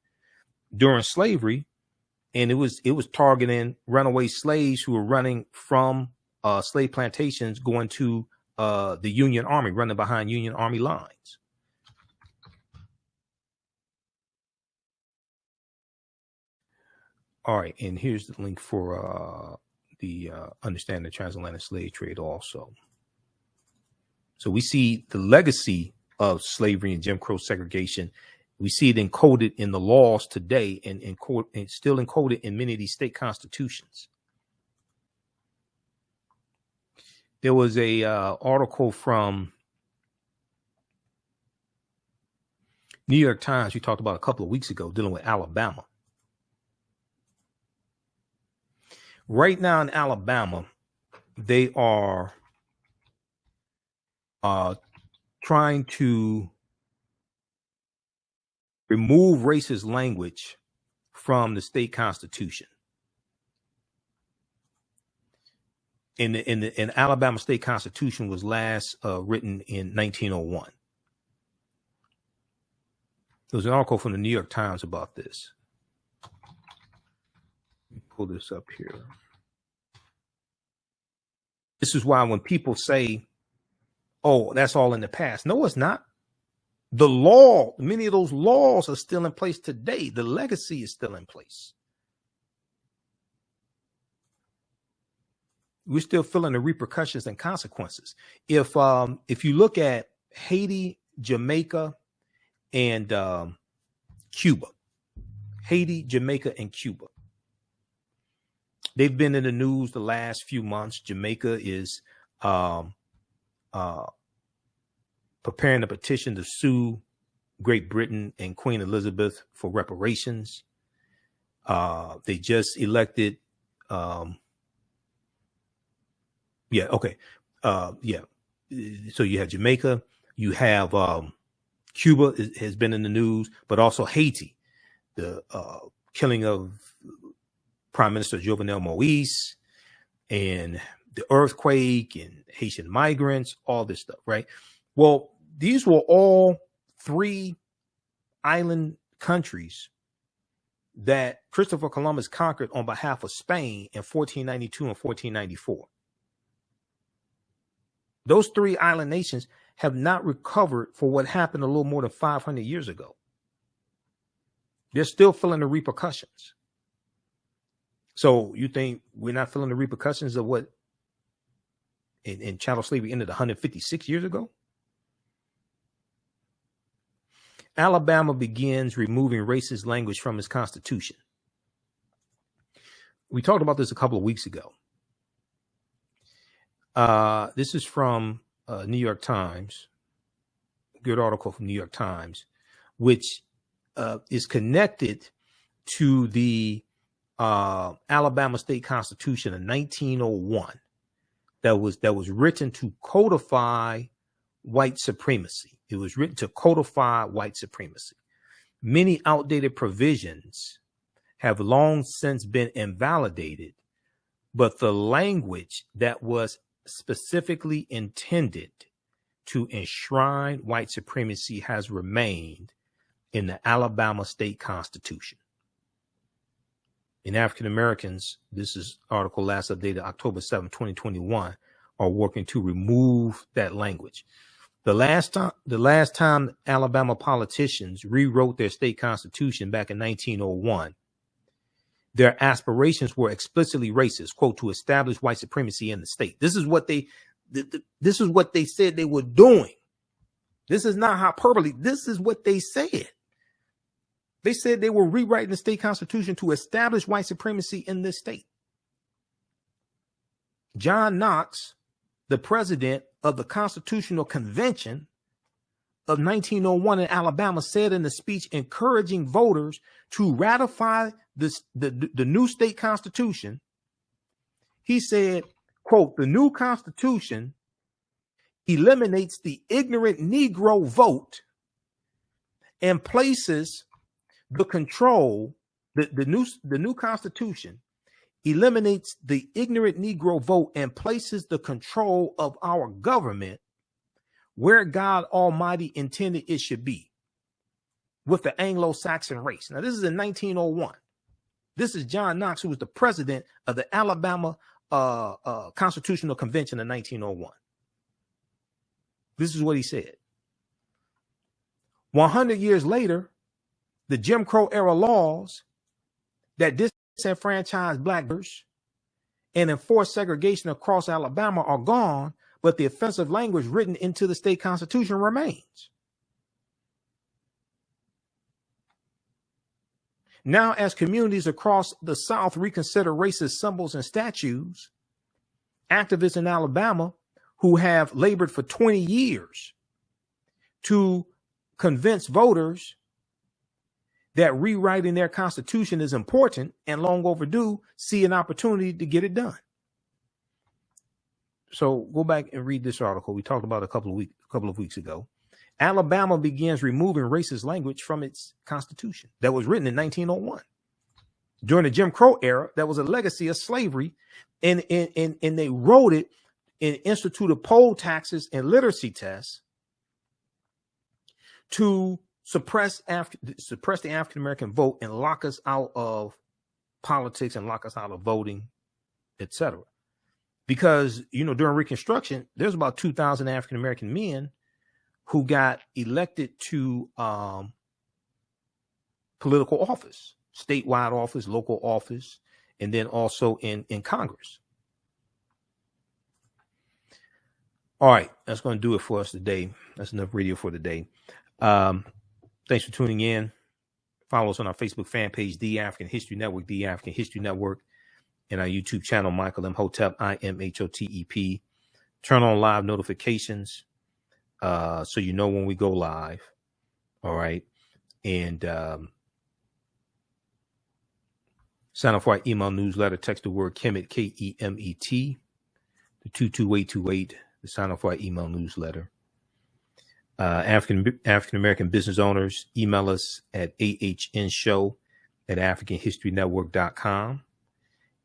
during slavery. And it was targeting runaway slaves who were running from slave plantations going to the Union Army, running behind Union Army lines. All right, and here's the link for the Understanding the Transatlantic Slave Trade also. So we see the legacy of slavery and Jim Crow segregation. We see it encoded in the laws today and still encoded in many of these state constitutions. There was a article from New York Times we talked about a couple of weeks ago dealing with Alabama. Right now in Alabama, they are trying to remove racist language from the state constitution. In Alabama state constitution was last written in 1901. There was an article from the New York Times about this. Let me pull this up here. This is why when people say, oh, that's all in the past. No, it's not. The law, many of those laws are still in place today. The legacy is still in place. We're still feeling the repercussions and consequences. If you look at Haiti, Jamaica, and Cuba, Haiti, Jamaica, and Cuba, they've been in the news the last few months. Jamaica is preparing a petition to sue Great Britain and Queen Elizabeth for reparations. They just elected. So you have Jamaica, you have Cuba has been in the news, but also Haiti, the killing of Prime Minister Jovenel Moise, and the earthquake and Haitian migrants, all this stuff, right? Well, these were all three island countries that Christopher Columbus conquered on behalf of Spain in 1492 and 1494. Those three island nations have not recovered for what happened a little more than 500 years ago. They're still feeling the repercussions. So you think we're not feeling the repercussions of what in chattel slavery ended 156 years ago? Alabama begins removing racist language from its constitution. We talked about this a couple of weeks ago. This is from New York Times, good article from New York Times, which is connected to the Alabama state constitution of 1901 that was written to codify white supremacy. It was written to codify white supremacy. Many outdated provisions have long since been invalidated, but the language that was specifically intended to enshrine white supremacy has remained in the Alabama state constitution. In African Americans, this is article last updated October 7, 2021, are working to remove that language. The last time Alabama politicians rewrote their state constitution back in 1901, their aspirations were explicitly racist, quote, to establish white supremacy in the state. This is what they said they were doing. This is not hyperbole. This is what they said. They said they were rewriting the state constitution to establish white supremacy in this state. John Knox, the president of the Constitutional Convention, of 1901 in Alabama said in the speech encouraging voters to ratify the new state constitution, he said, quote, "The new constitution eliminates the ignorant Negro vote and places the control, the new constitution eliminates the ignorant Negro vote and places the control of our government where God Almighty intended it should be, with the Anglo-Saxon race." Now, this is in 1901. This is John Knox, who was the president of the Alabama Constitutional Convention in 1901. This is what he said. 100 years later, the Jim Crow era laws that disenfranchised blackers and enforced segregation across Alabama are gone, but the offensive language written into the state constitution remains. Now, as communities across the South reconsider racist symbols and statues, activists in Alabama who have labored for 20 years to convince voters that rewriting their constitution is important and long overdue, see an opportunity to get it done. So go back and read this article we talked about a couple of weeks ago. Alabama begins removing racist language from its constitution that was written in 1901. During the Jim Crow era, that was a legacy of slavery, and they wrote it and instituted poll taxes and literacy tests to suppress the African-American vote and lock us out of politics and lock us out of voting, etc. Because, during Reconstruction, there's about 2,000 African-American men who got elected to political office, statewide office, local office, and then also in Congress. All right, that's going to do it for us today. That's enough radio for today. Thanks for tuning in. Follow us on our Facebook fan page, The African History Network, The African History Network, and our YouTube channel, Michael Imhotep, IMHOTEP. Turn on live notifications so you know when we go live. All right. And sign up for our email newsletter. Text the word Kemet, KEMET, to 22828 to sign up for our email newsletter. African-American business owners, email us at AHNshow@AfricanHistoryNetwork.com.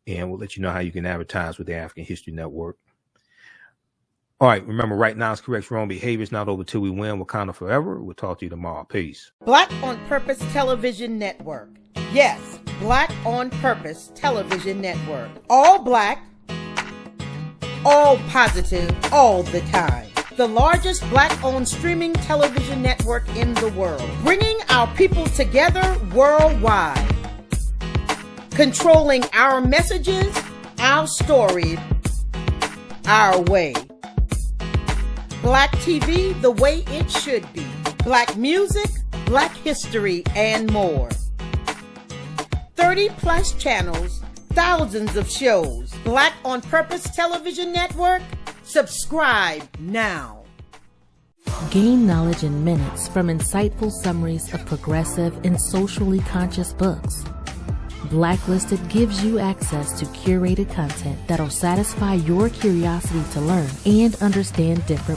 And we'll let you know how you can advertise with the African History Network. All right. Remember, right now is correct wrong behavior. It's not over till we win. Wakanda forever. We'll talk to you tomorrow. Peace. Black on Purpose Television Network. Yes, Black on Purpose Television Network. All black, all positive, all the time. The largest black-owned streaming television network in the world. Bringing our people together worldwide. Controlling our messages, our story, our way. Black TV the way it should be. Black music, black history, and more. 30+ channels, thousands of shows. Black on Purpose Television Network. Subscribe now. Gain knowledge in minutes from insightful summaries of progressive and socially conscious books. Blacklisted gives you access to curated content that'll satisfy your curiosity to learn and understand different